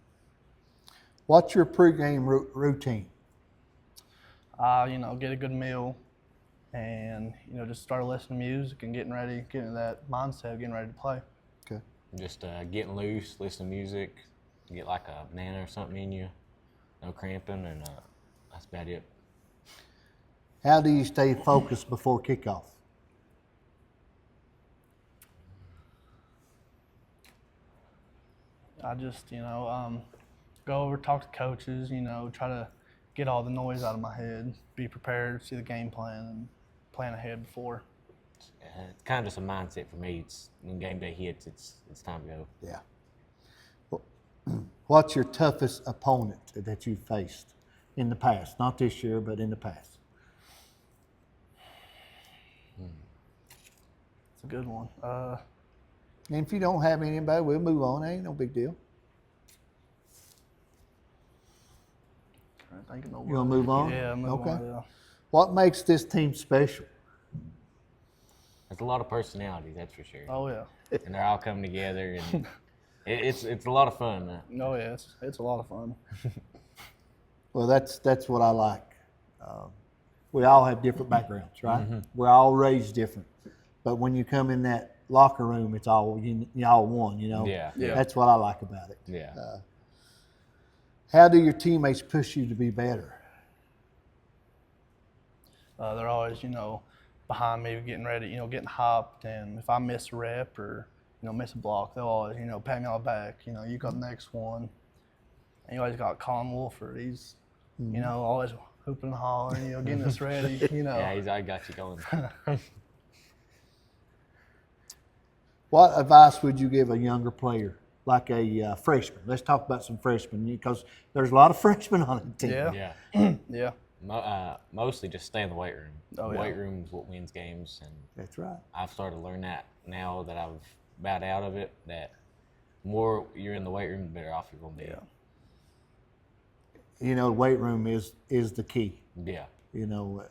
What's your pregame routine? Get a good meal and, just start listening to music and getting that mindset of getting ready to play. Okay. Just getting loose, listening to music, get like a banana or something in you, no cramping, and that's about it. How do you stay focused before kickoff? I just, go over, talk to coaches, try to get all the noise out of my head, be prepared, see the game plan, and plan ahead before. It's kind of just a mindset for me. It's when game day hits, it's time to go. Yeah. What's your toughest opponent that you've faced in the past? Not this year, but in the past. a good one. And if you don't have anybody, we'll move on. Ain't no big deal. I think You want to move on? Yeah, move okay. on. Yeah. What makes this team special? There's a lot of personality, that's for sure. Oh yeah. And they're all coming together, and it's a lot of fun. Oh yeah, it's a lot of fun. Well, that's what I like. We all have different backgrounds, right? Mm-hmm. We're all raised different, but when you come in that locker room, it's all y'all one. You know. Yeah. That's what I like about it. Yeah. How do your teammates push you to be better? They're always, behind me, getting ready, getting hopped, and if I miss a rep or miss a block, they'll always, pat me on the back. You got the next one. And you always got Colin Wolford. He's, always hooping and hollering, getting us ready. Yeah, I got you going. What advice would you give a younger player, like a freshman? Let's talk about some freshmen, because there's a lot of freshmen on the team. Yeah. Yeah. Mostly just stay in the weight room. Oh, the yeah. weight room is what wins games, and That's right. I've started to learn that now that I've about out of it. That more you're in the weight room, the better off you're going to be. The weight room is the key. Yeah. A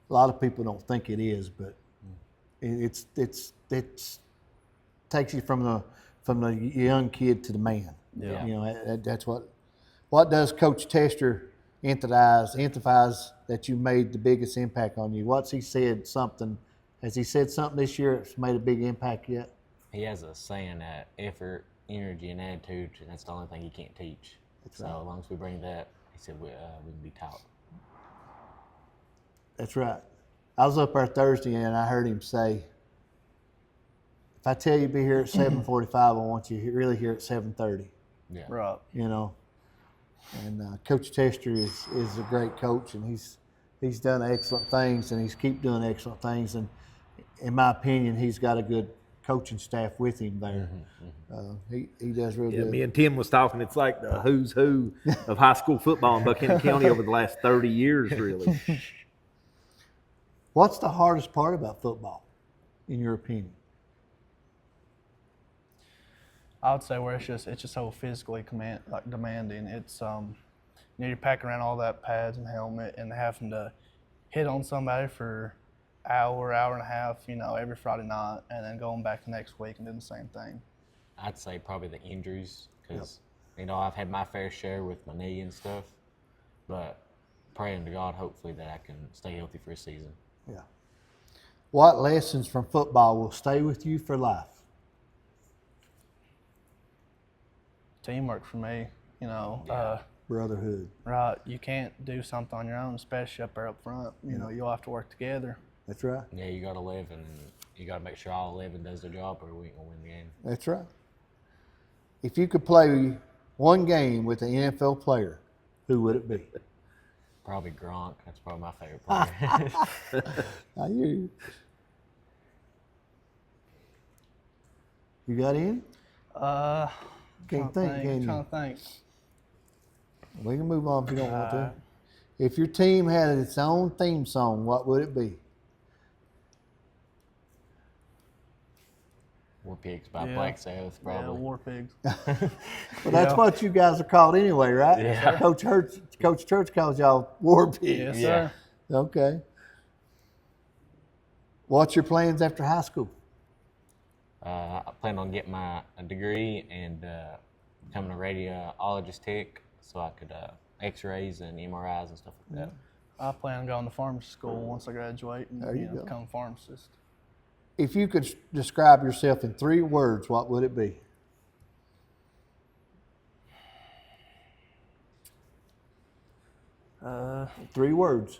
lot of people don't think it is, but it's takes you from the young kid to the man. Yeah. That's what does Coach Tester emphasize that you made the biggest impact on you? What's he said something? Has he said something this year that's made a big impact yet? He has a saying that effort, energy, and attitude, and that's the only thing he can't teach. As long as we bring that, he said we can be taught. That's right. I was up there Thursday and I heard him say, if I tell you to be here at 7:45, I want you really here at 7:30. Yeah. Right. And Coach Tester is a great coach, and he's done excellent things, and he's keep doing excellent things. And in my opinion, he's got a good coaching staff with him there. He does real good. Me and Tim was talking. It's like the who's who of high school football in Buchanan County over the last 30 years, really. What's the hardest part about football, in your opinion? I would say where it's just so physically demanding. It's you're packing around all that pads and helmet and having to hit on somebody for hour and a half, every Friday night, and then going back the next week and doing the same thing. I'd say probably the injuries, because I've had my fair share with my knee and stuff, but praying to God hopefully that I can stay healthy for a season. Yeah. What lessons from football will stay with you for life? Teamwork for me, Brotherhood. Right. You can't do something on your own, especially up there up front. You'll have to work together. That's right. Yeah, you got to live, and you got to make sure all 11 does their job, or we ain't gonna win the game. That's right. If you could play one game with an NFL player, who would it be? Probably Gronk. That's probably my favorite player. I hear you. You got any? Can't think, can you? Trying to think. We can move on if you don't want to. If your team had its own theme song, what would it be? War Pigs by Black Sabbath, probably. Yeah, War Pigs. Well, that's what you guys are called anyway, right? Yeah. Coach Church calls y'all War Pigs. Yes, sir. Okay. What's your plans after high school? I plan on getting a degree and becoming a radiologist tech, so I could X-rays and MRIs and stuff like that. I plan on going to pharmacy school once I graduate and become a pharmacist. If you could describe yourself in 3 words, what would it be? Uh, 3 words.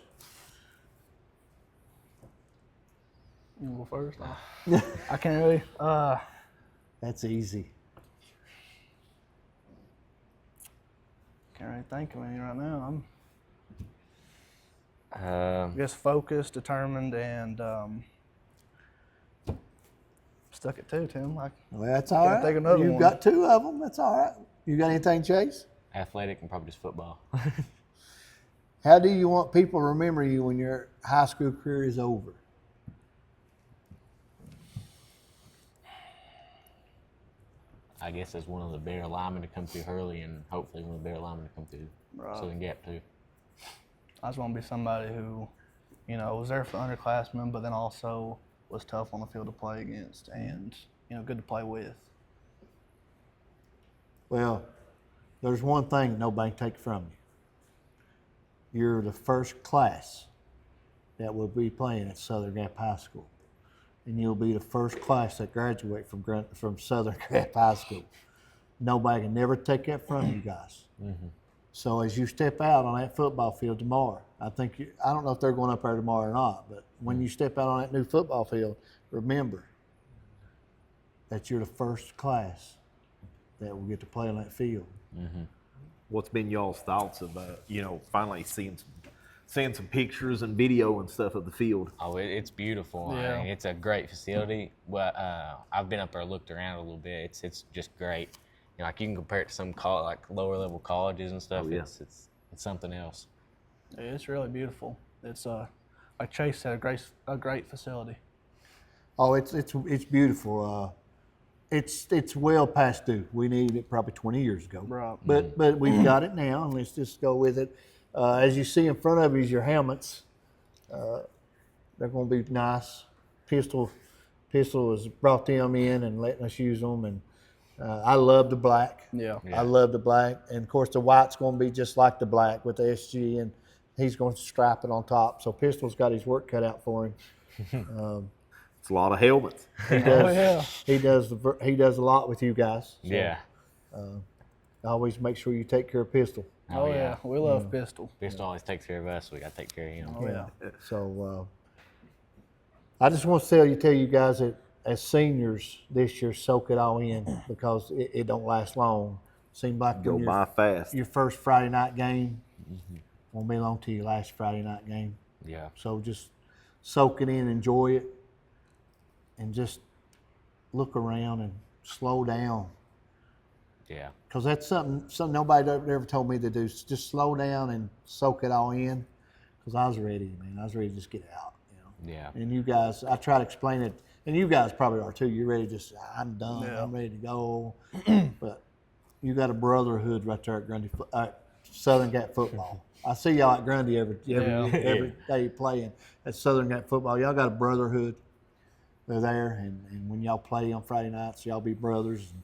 You want to go first? I can't really. That's easy. Can't really think of any right now. I Um, guess focused, determined, and stuck at 2, Tim. Well, that's all Can't right. think of another You've one. got 2 of them. That's all right. You got anything, Chase? athletic and probably just football. How do you want people to remember you when your high school career is over? I guess as one of the better linemen to come through Hurley, and hopefully one of the better linemen to come through Southern Gap too. I just want to be somebody who, was there for underclassmen, but then also was tough on the field to play against and, good to play with. Well, there's one thing nobody can take from you. You're the first class that will be playing at Southern Gap High School. And you'll be the first class that graduate from Southern Gap High School. Nobody can never take that from you guys. Mm-hmm. So as you step out on that football field tomorrow, I don't know if they're going up there tomorrow or not, but when you step out on that new football field, remember that you're the first class that will get to play on that field. Mm-hmm. What's been y'all's thoughts about, finally seeing some pictures and video and stuff of the field? Oh, it's beautiful. Yeah. I mean, it's a great facility. But I've been up there, looked around a little bit. It's just great. Like you can compare it to some like lower level colleges and stuff. Oh, yeah. It's something else. It's really beautiful. It's like Chase said, a great facility. Oh, it's beautiful. It's well past due. We needed it probably 20 years ago. Right. But we've got it now, and let's just go with it. As you see in front of you is your helmets. They're going to be nice. Pistol has brought them in and letting us use them, and I love the black. Yeah. I love the black, and of course the white's going to be just like the black with the SG, and he's going to stripe it on top. So Pistol's got his work cut out for him. It's a lot of helmets. He does. He does a lot with you guys. So, Yeah. always make sure you take care of Pistol. Oh yeah. We love Pistol. Pistol always takes care of us. We got to take care of him. Oh yeah. So I just want to tell you guys that as seniors this year, soak it all in because it don't last long. Seems like Go by fast. Your first Friday night game won't be long till your last Friday night game. Yeah. So just soak it in, enjoy it, and just look around and slow down. Yeah. Because that's something nobody ever told me to do. Just slow down and soak it all in. Because I was ready, man. I was ready to just get out. Yeah. And you guys, I try to explain it, and you guys probably are too. You're ready to just, I'm done. Yeah. I'm ready to go. But you got a brotherhood right there at Grundy, Southern Gap football. I see y'all at Grundy every day playing at Southern Gap football. Y'all got a brotherhood. They're there, and when y'all play on Friday nights, y'all be brothers. And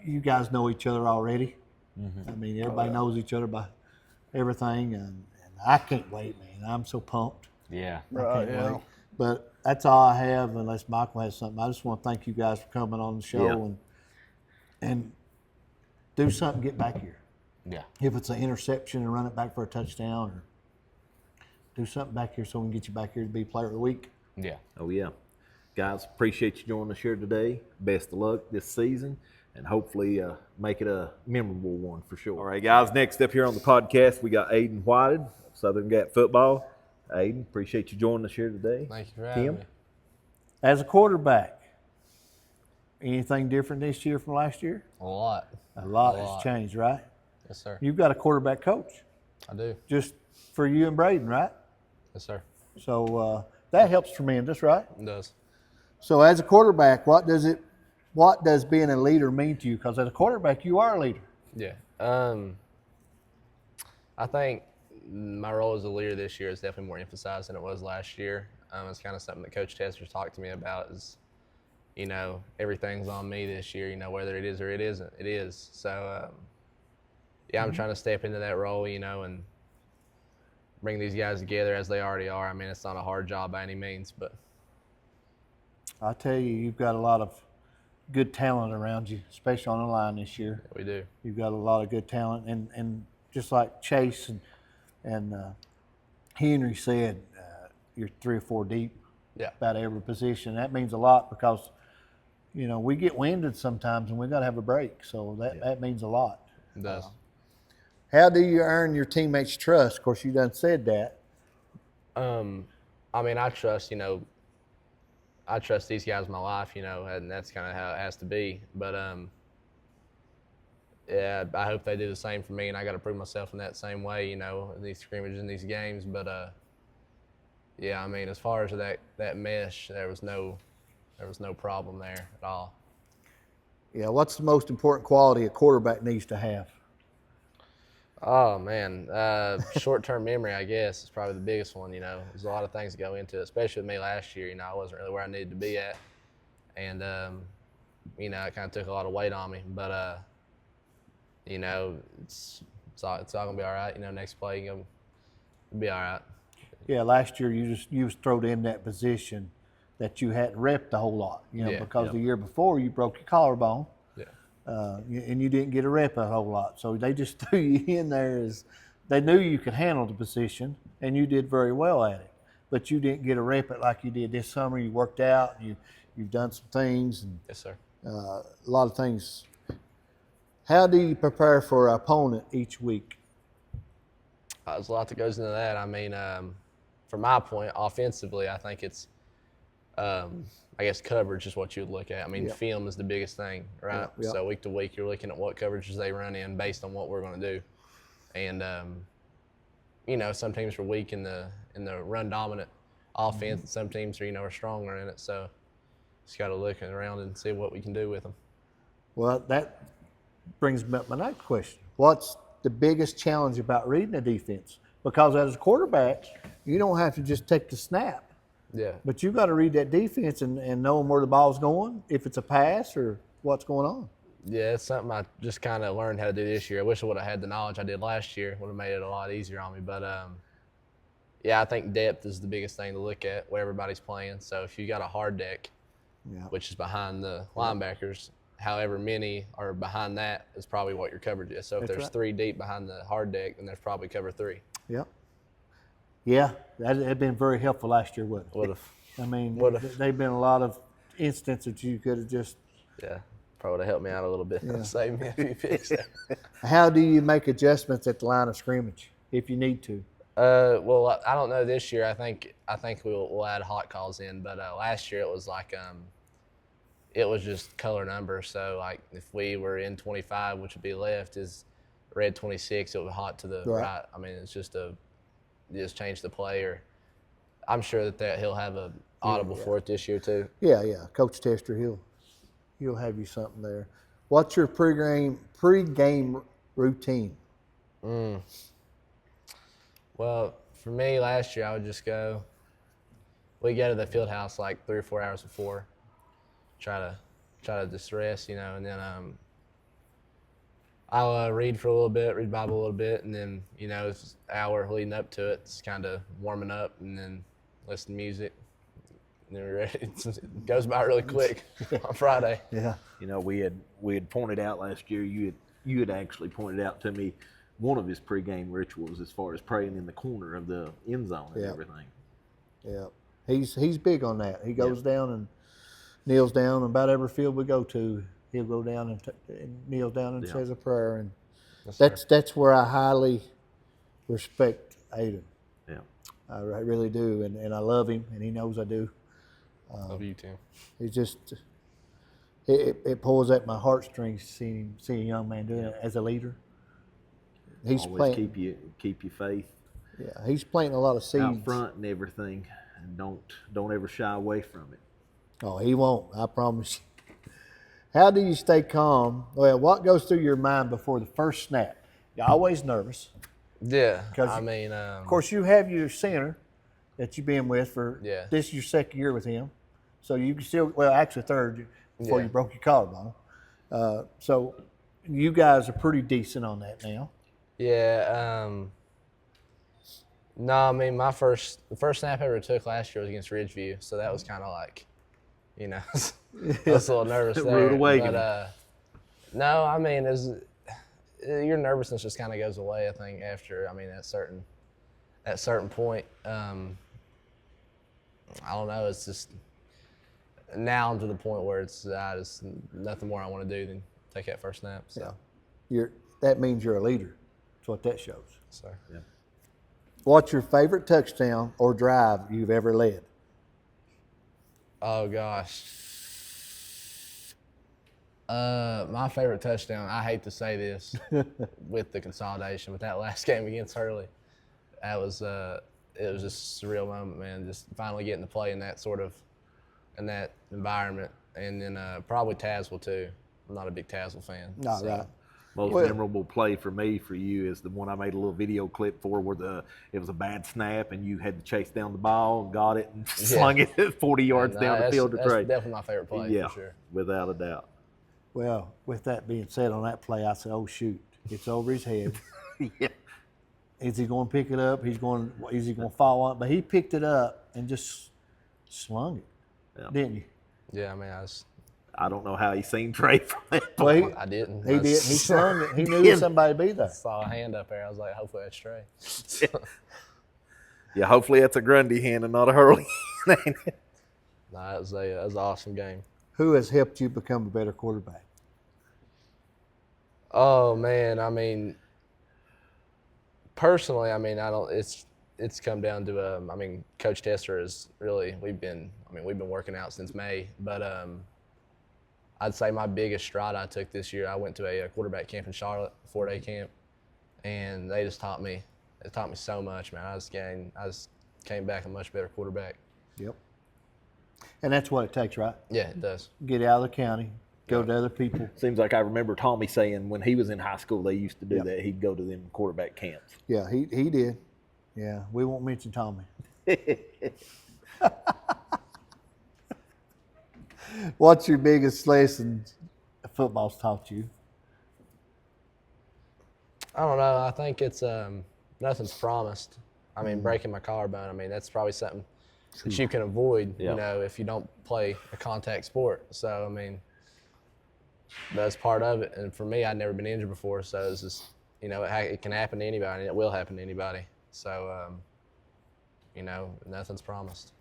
you guys know each other already. Mm-hmm. I mean, everybody knows each other by everything, and I can't wait, man. I'm so pumped. Yeah. I can't wait. But that's all I have, unless Michael has something. I just want to thank you guys for coming on the show and do something, get back here. Yeah. If it's an interception and run it back for a touchdown, or do something back here so we can get you back here to be player of the week. Yeah. Oh, yeah. Guys, appreciate you joining us here today. Best of luck this season, and hopefully make it a memorable one for sure. All right, guys, next up here on the podcast, we got Aiden Whited of Southern Gap Football. Aiden, appreciate you joining us here today. Thank you for having me. As a quarterback, anything different this year from last year? A lot. A lot has changed, right? Yes, sir. You've got a quarterback coach. I do. Just for you and Braden, right? Yes, sir. So that helps tremendous, right? It does. So as a quarterback, what does being a leader mean to you? Because as a quarterback, you are a leader. Yeah. I think my role as a leader this year is definitely more emphasized than it was last year. It's kind of something that Coach Tester talked to me about is, everything's on me this year, whether it is or it isn't, it is. So, I'm trying to step into that role, and bring these guys together as they already are. I mean, it's not a hard job by any means, but. I tell you, you've got a lot of good talent around you, especially on the line this year. We do. You've got a lot of good talent, and just like Chase and Henry said, you're 3 or 4 deep. Yeah. About every position. That means a lot because, we get winded sometimes and we got to have a break. So that means a lot. It does. How do you earn your teammates' trust? Of course, you done said that. I mean, I trust, I trust these guys in my life, and that's kind of how it has to be. But, I hope they do the same for me, and I got to prove myself in that same way, in these scrimmages and these games. But, I mean, as far as that mesh, there was no problem there at all. Yeah, what's the most important quality a quarterback needs to have? Oh man, short-term memory, I guess, is probably the biggest one. There's a lot of things that go into it, especially with me last year. I wasn't really where I needed to be at, and it kind of took a lot of weight on me. But it's all gonna be all right. Next play, you'll be all right. Yeah, last year you was thrown in that position that you hadn't repped a whole lot, because the year before you broke your collarbone. And you didn't get a rep a whole lot. So they just threw you in there as they knew you could handle the position, and you did very well at it. But you didn't get a rep it like you did this summer. You worked out, you've done some things. And, yes, sir. A lot of things. How do you prepare for an opponent each week? There's a lot that goes into that. I mean, from my point, offensively, I think it's I guess coverage is what you would look at. I mean, film is the biggest thing, right? So week to week, you're looking at what coverages they run in based on what we're going to do. And some teams are weak in the run dominant offense, and some teams are stronger in it. So just got to look around and see what we can do with them. Well, that brings me up my next question. What's the biggest challenge about reading a defense? Because as a quarterback, you don't have to just take the snap. Yeah. But you got to read that defense and knowing where the ball's going, if it's a pass or what's going on. Yeah, it's something I just kind of learned how to do this year. I wish I would have had the knowledge I did last year. Would have made it a lot easier on me. But, I think depth is the biggest thing to look at, where everybody's playing. So if you got a hard deck, which is behind the linebackers, however many are behind that is probably what your coverage is. So if there's 3 deep behind the hard deck, then there's probably cover 3. Yep. Yeah, that had been very helpful last year, wouldn't it? Would have. I mean, they've been a lot of instances you could have just. Yeah, probably would have helped me out a little bit. Save me a few picks there. How do you make adjustments at the line of scrimmage if you need to? Well, I don't know this year. I think we'll add hot calls in, but last year it was like it was just color numbers. So like if we were in 25, which would be left, is red 26, it would be hot to the right. I mean, it's just change the play, or I'm sure that he'll have a audible for it this year too. Yeah. Coach Tester, he'll have you something there. What's your pregame routine? Well, for me last year, I would just we go to the field house like 3 or 4 hours before, try to just rest, and then I'll read for a little bit, read Bible a little bit, and then, it's an hour leading up to it. It's kind of warming up, and then listen to music. And then we're ready. It goes by really quick on Friday. Yeah. We had pointed out last year, you had actually pointed out to me one of his pregame rituals as far as praying in the corner of the end zone and everything. Yeah. He's big on that. He goes down and kneels down on about every field we go to. He'll go down and kneel down and says a prayer, and that's where I highly respect Aiden. Yeah, I really do, and I love him, and he knows I do. Love you too. It's just it pulls at my heartstrings seeing a young man doing it as a leader. He's always keep your faith. Yeah, he's planting a lot of seeds out front and everything, and don't ever shy away from it. Oh, he won't. I promise you. How do you stay calm? Well, what goes through your mind before the first snap? You're always nervous. Yeah, of course, you have your center that you've been with for this is your second year with him, so you can still actually third before you broke your collarbone. So you guys are pretty decent on that now. Yeah. No, I mean the first snap I ever took last year was against Ridgeview, so that was kind of like, I was a little nervous there. Rude awakening. But no, I mean, your nervousness just kind of goes away. I think after, at certain point, I don't know. It's just now I'm to the point where it's just nothing more I want to do than take that first snap. So that means you're a leader. That's what that shows. Sir. Yeah. What's your favorite touchdown or drive you've ever led? Oh, gosh. My favorite touchdown, I hate to say this with the consolidation, but that last game against Hurley, it was just a surreal moment, man. Just finally getting to play in that environment. And then probably Tazewell too. I'm not a big tassel fan. No, right. Most Well- memorable play for me, for you, is the one I made a little video clip for, where it was a bad snap and you had to chase down the ball and got it and slung it 40 yards down the field to That's Trey. definitely my favorite play, Yeah, for sure. without a doubt. Well, with that being said, on that play, I said, "Oh shoot, it's over his head." Yeah. Is he going to pick it up? Is he going to fall on it? But he picked it up and just slung it, didn't you? Yeah, I mean, I don't know how he seen Trey from that Well, point. I didn't. He did. He slung it. He knew somebody would be there. Saw a hand up there. I was like, hopefully that's Trey. Yeah, hopefully that's a Grundy hand and not a Hurley hand. Nah, it was an awesome game. Who has helped you become a better quarterback? Oh man, I mean, personally, I mean, I don't. It's come down to I mean, Coach Tester is really we've been working out since May, but I'd say my biggest stride I took this year, I went to a quarterback camp in Charlotte, 4-day camp, and they just taught me. It taught me so much, man. I just came back a much better quarterback. Yep. And that's what it takes, right? Yeah, it does. Get out of the county, go to other people. Seems like I remember Tommy saying when he was in high school they used to do that. He'd go to them quarterback camps. Yeah, he did. Yeah, we won't mention Tommy. What's your biggest lesson football's taught you? I don't know. I think it's nothing's promised. I mean, breaking my collarbone. I mean, that's probably something that you can avoid. Yeah. You know, if you don't play a contact sport. So I mean, that's part of it. And for me, I'd never been injured before, so it's just it can happen to anybody, and it will happen to anybody. So nothing's promised.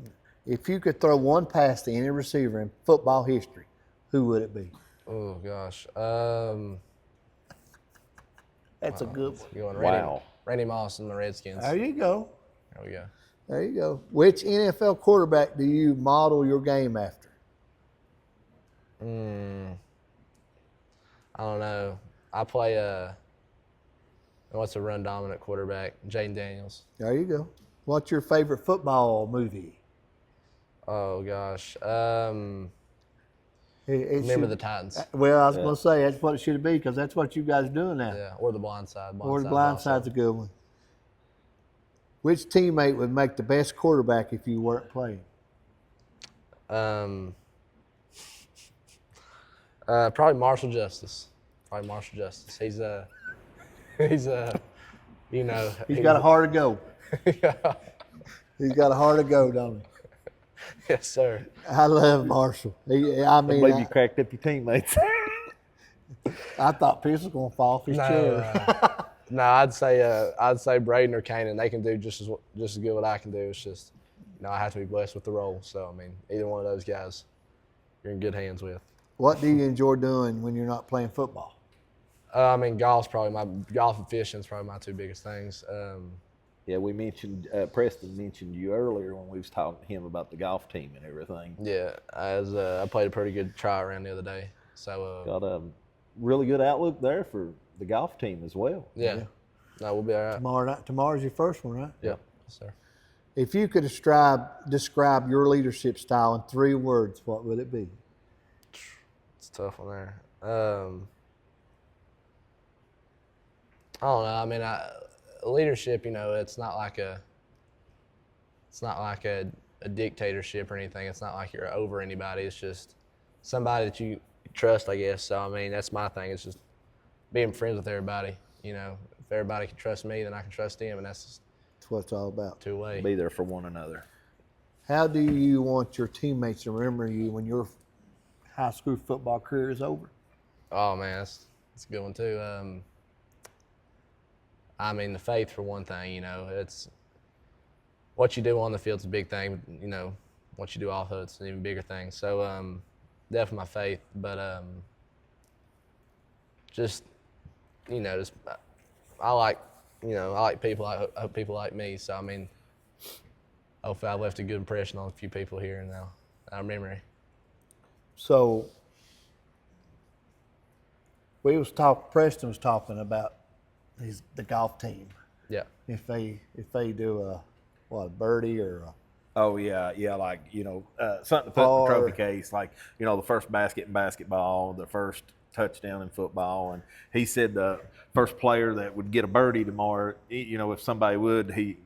If you could throw one pass to any receiver in football history, who would it be? Oh gosh. That's a good one. Going Randy Moss and the Redskins. There you go. There we go. There you go. Which NFL quarterback do you model your game after? I don't know. I play what's a run dominant quarterback? Jaden Daniels. There you go. What's your favorite football movie? Oh gosh. Remember the Titans. Well, I was going to say that's what it should be because that's what you guys are doing now. Yeah, or The Blind Side. Or The Blind Side's a good one. Which teammate would make the best quarterback if you weren't playing? Probably Marshall Justice. He's he's got a heart to go. He's got a heart to go, don't he? Yes, sir. I love Marshall. I believe you cracked up your teammates. I thought Pierce was going to fall off his chair. No, I'd say Braden or Kanan. They can do just as good what I can do. It's just, I have to be blessed with the role. So I mean, either one of those guys, you're in good hands with. What do you enjoy doing when you're not playing football? I mean, golf and fishing is probably my two biggest things. Yeah, we mentioned Preston mentioned you earlier when we was talking to him about the golf team and everything. Yeah, I played a pretty good try around the other day. So got a really good outlook there for the golf team as well. Yeah. No, we'll be all right. Tomorrow's your first one, right? Yeah, yes, sir. If you could describe your leadership style in 3 words, what would it be? It's a tough one there. I don't know. I mean, leadership, it's not like a dictatorship or anything. It's not like you're over anybody. It's just somebody that you trust, I guess. So I mean, that's my thing. It's just being friends with everybody. If everybody can trust me, then I can trust them, and that's what it's all about. Two-way. Be there for one another. How do you want your teammates to remember you when your high school football career is over? Oh man, that's a good one too. I mean, the faith for one thing. It's what you do on the field's a big thing. What you do off of it's an even bigger thing. So definitely my faith, but I like people. I hope people like me. So I mean, hopefully I left a good impression on a few people here and now. Our memory. So Preston was talking about the golf team. Yeah. If they do a birdie or a Oh yeah, something to put in the trophy case, like the first basket in basketball, the first touchdown in football, and he said the first player that would get a birdie tomorrow, if somebody would, he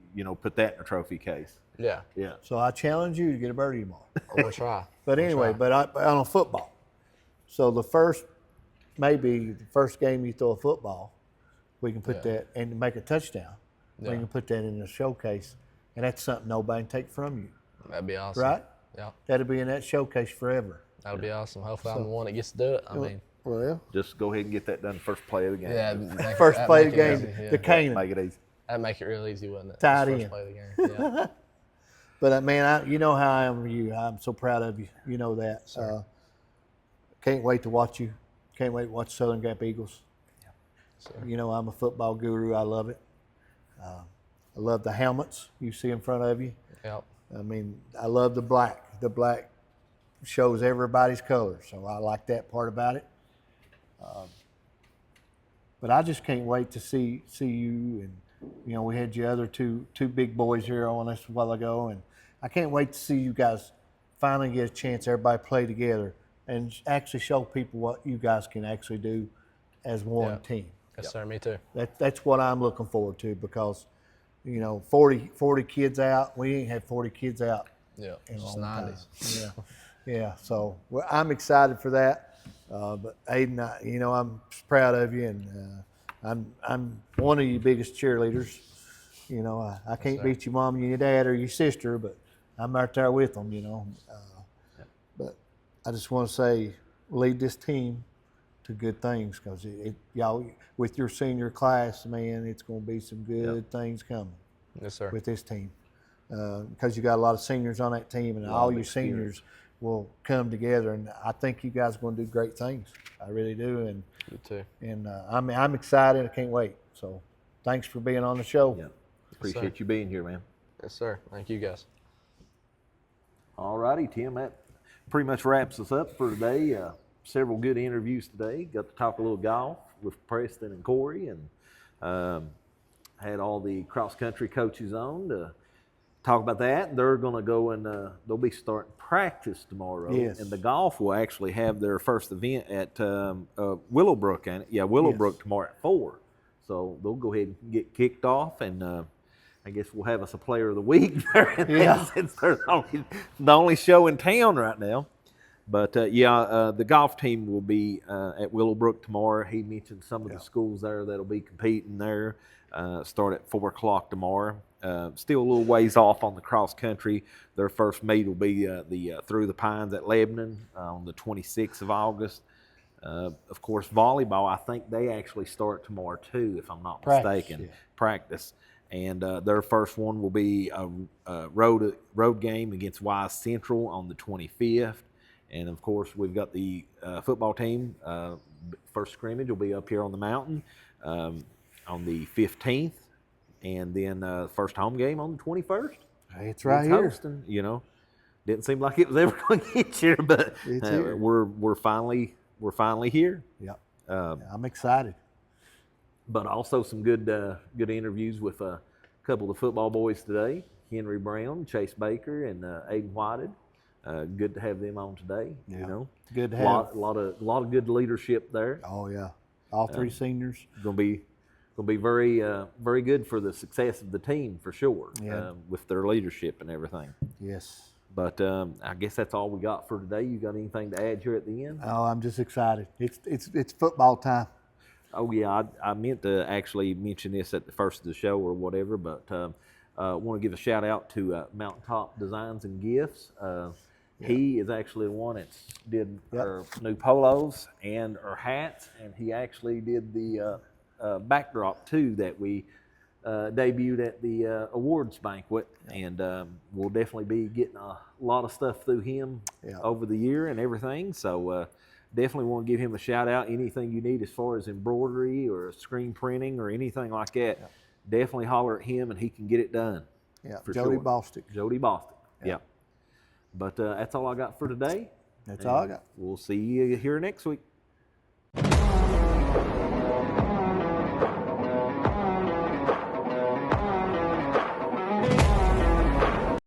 put that in a trophy case. Yeah. Yeah. So I challenge you to get a birdie tomorrow. I'm gonna try. But anyway, on a football. So maybe the first game you throw a football, we can put that and make a touchdown. Yeah. We can put that in a showcase, and that's something nobody can take from you. That'd be awesome. Right? Yeah. That'll be in that showcase forever. That'd be awesome. Hopefully, I'm the one that gets to do it. I mean, Well, Just go ahead and get that done first play of the game. yeah. first play of the game, the Canaan. Make it easy. That'd make it real easy, wouldn't it? Tied Just in. first play of the game. Yeah. But man, you know how I am with you. I'm so proud of you. You know that. Can't wait to watch you. Can't wait to watch Southern Gap Eagles. You know I'm a football guru. I love it. I love the helmets you see in front of you. Yep. I mean, I love the black. The black shows everybody's colors, so I like that part about it. But I just can't wait to see you. And we had your other two big boys here on us a while ago, and I can't wait to see you guys finally get a chance. Everybody play together and actually show people what you guys can actually do as one team. Yes, sir. Me too. That's what I'm looking forward to because, 40 kids out. We ain't had 40 kids out. Yeah. In a Just long 90s. time. Yeah. So I'm excited for that. But Aiden, I'm proud of you, and I'm one of your biggest cheerleaders. I can't beat your mom and your dad or your sister, but I'm right there with them. But I just want to say, lead this team to good things because y'all with your senior class, man, it's going to be some good things coming. Yes, sir. With this team, because you got a lot of seniors on that team, and all your seniors will come together, and I think you guys are going to do great things. I really do, and Me too. And I'm excited. I can't wait. So, thanks for being on the show. Yeah. Appreciate you being here, man. Yes, sir. Thank you, guys. All righty, Tim. That pretty much wraps us up for today. Several good interviews today. Got to talk a little golf with Preston and Corey, and had all the cross-country coaches on to talk about that. They're going to go and they'll be starting practice tomorrow. Yes. And the golf will actually have their first event at Willowbrook. Willowbrook tomorrow at 4. So they'll go ahead and get kicked off, and I guess we'll have us a player of the week there since they're the only show in town right now. But the golf team will be at Willowbrook tomorrow. He mentioned some of the schools there that'll be competing there. Start at 4 o'clock tomorrow. Still a little ways off on the cross country. Their first meet will be the Through the Pines at Lebanon on the 26th of August. Of course, volleyball, I think they actually start tomorrow too, if I'm not mistaken. Practice. And their first one will be a road game against Wise Central on the 25th. And of course, we've got the football team. First scrimmage will be up here on the mountain on the 15th. And then first home game on the 21st. It's right here. Hosting, didn't seem like it was ever going to get here, but we're finally here. Yep. I'm excited. But also some good interviews with a couple of the football boys today: Henry Brown, Chase Baker, and Aiden Whited. Good to have them on today. Yeah. Good to have a lot of good leadership there. Oh yeah, all three seniors. Going to be very very good for the success of the team for sure. Yeah. With their leadership and everything. Yes. But I guess that's all we got for today. You got anything to add here at the end? Oh, I'm just excited. It's football time. Oh yeah, I meant to actually mention this at the first of the show or whatever, but want to give a shout out to Mountaintop Designs and Gifts. He is actually the one that did our new polos and our hats, and he actually did the backdrop too that we debuted at the awards banquet, and we'll definitely be getting a lot of stuff through him over the year and everything. So definitely want to give him a shout out. Anything you need as far as embroidery or screen printing or anything like that, definitely holler at him and he can get it done. Yeah, for Jody sure. Bostick. Jody Bostick. Yeah. But that's all I got for today. That's all I got. We'll see you here next week.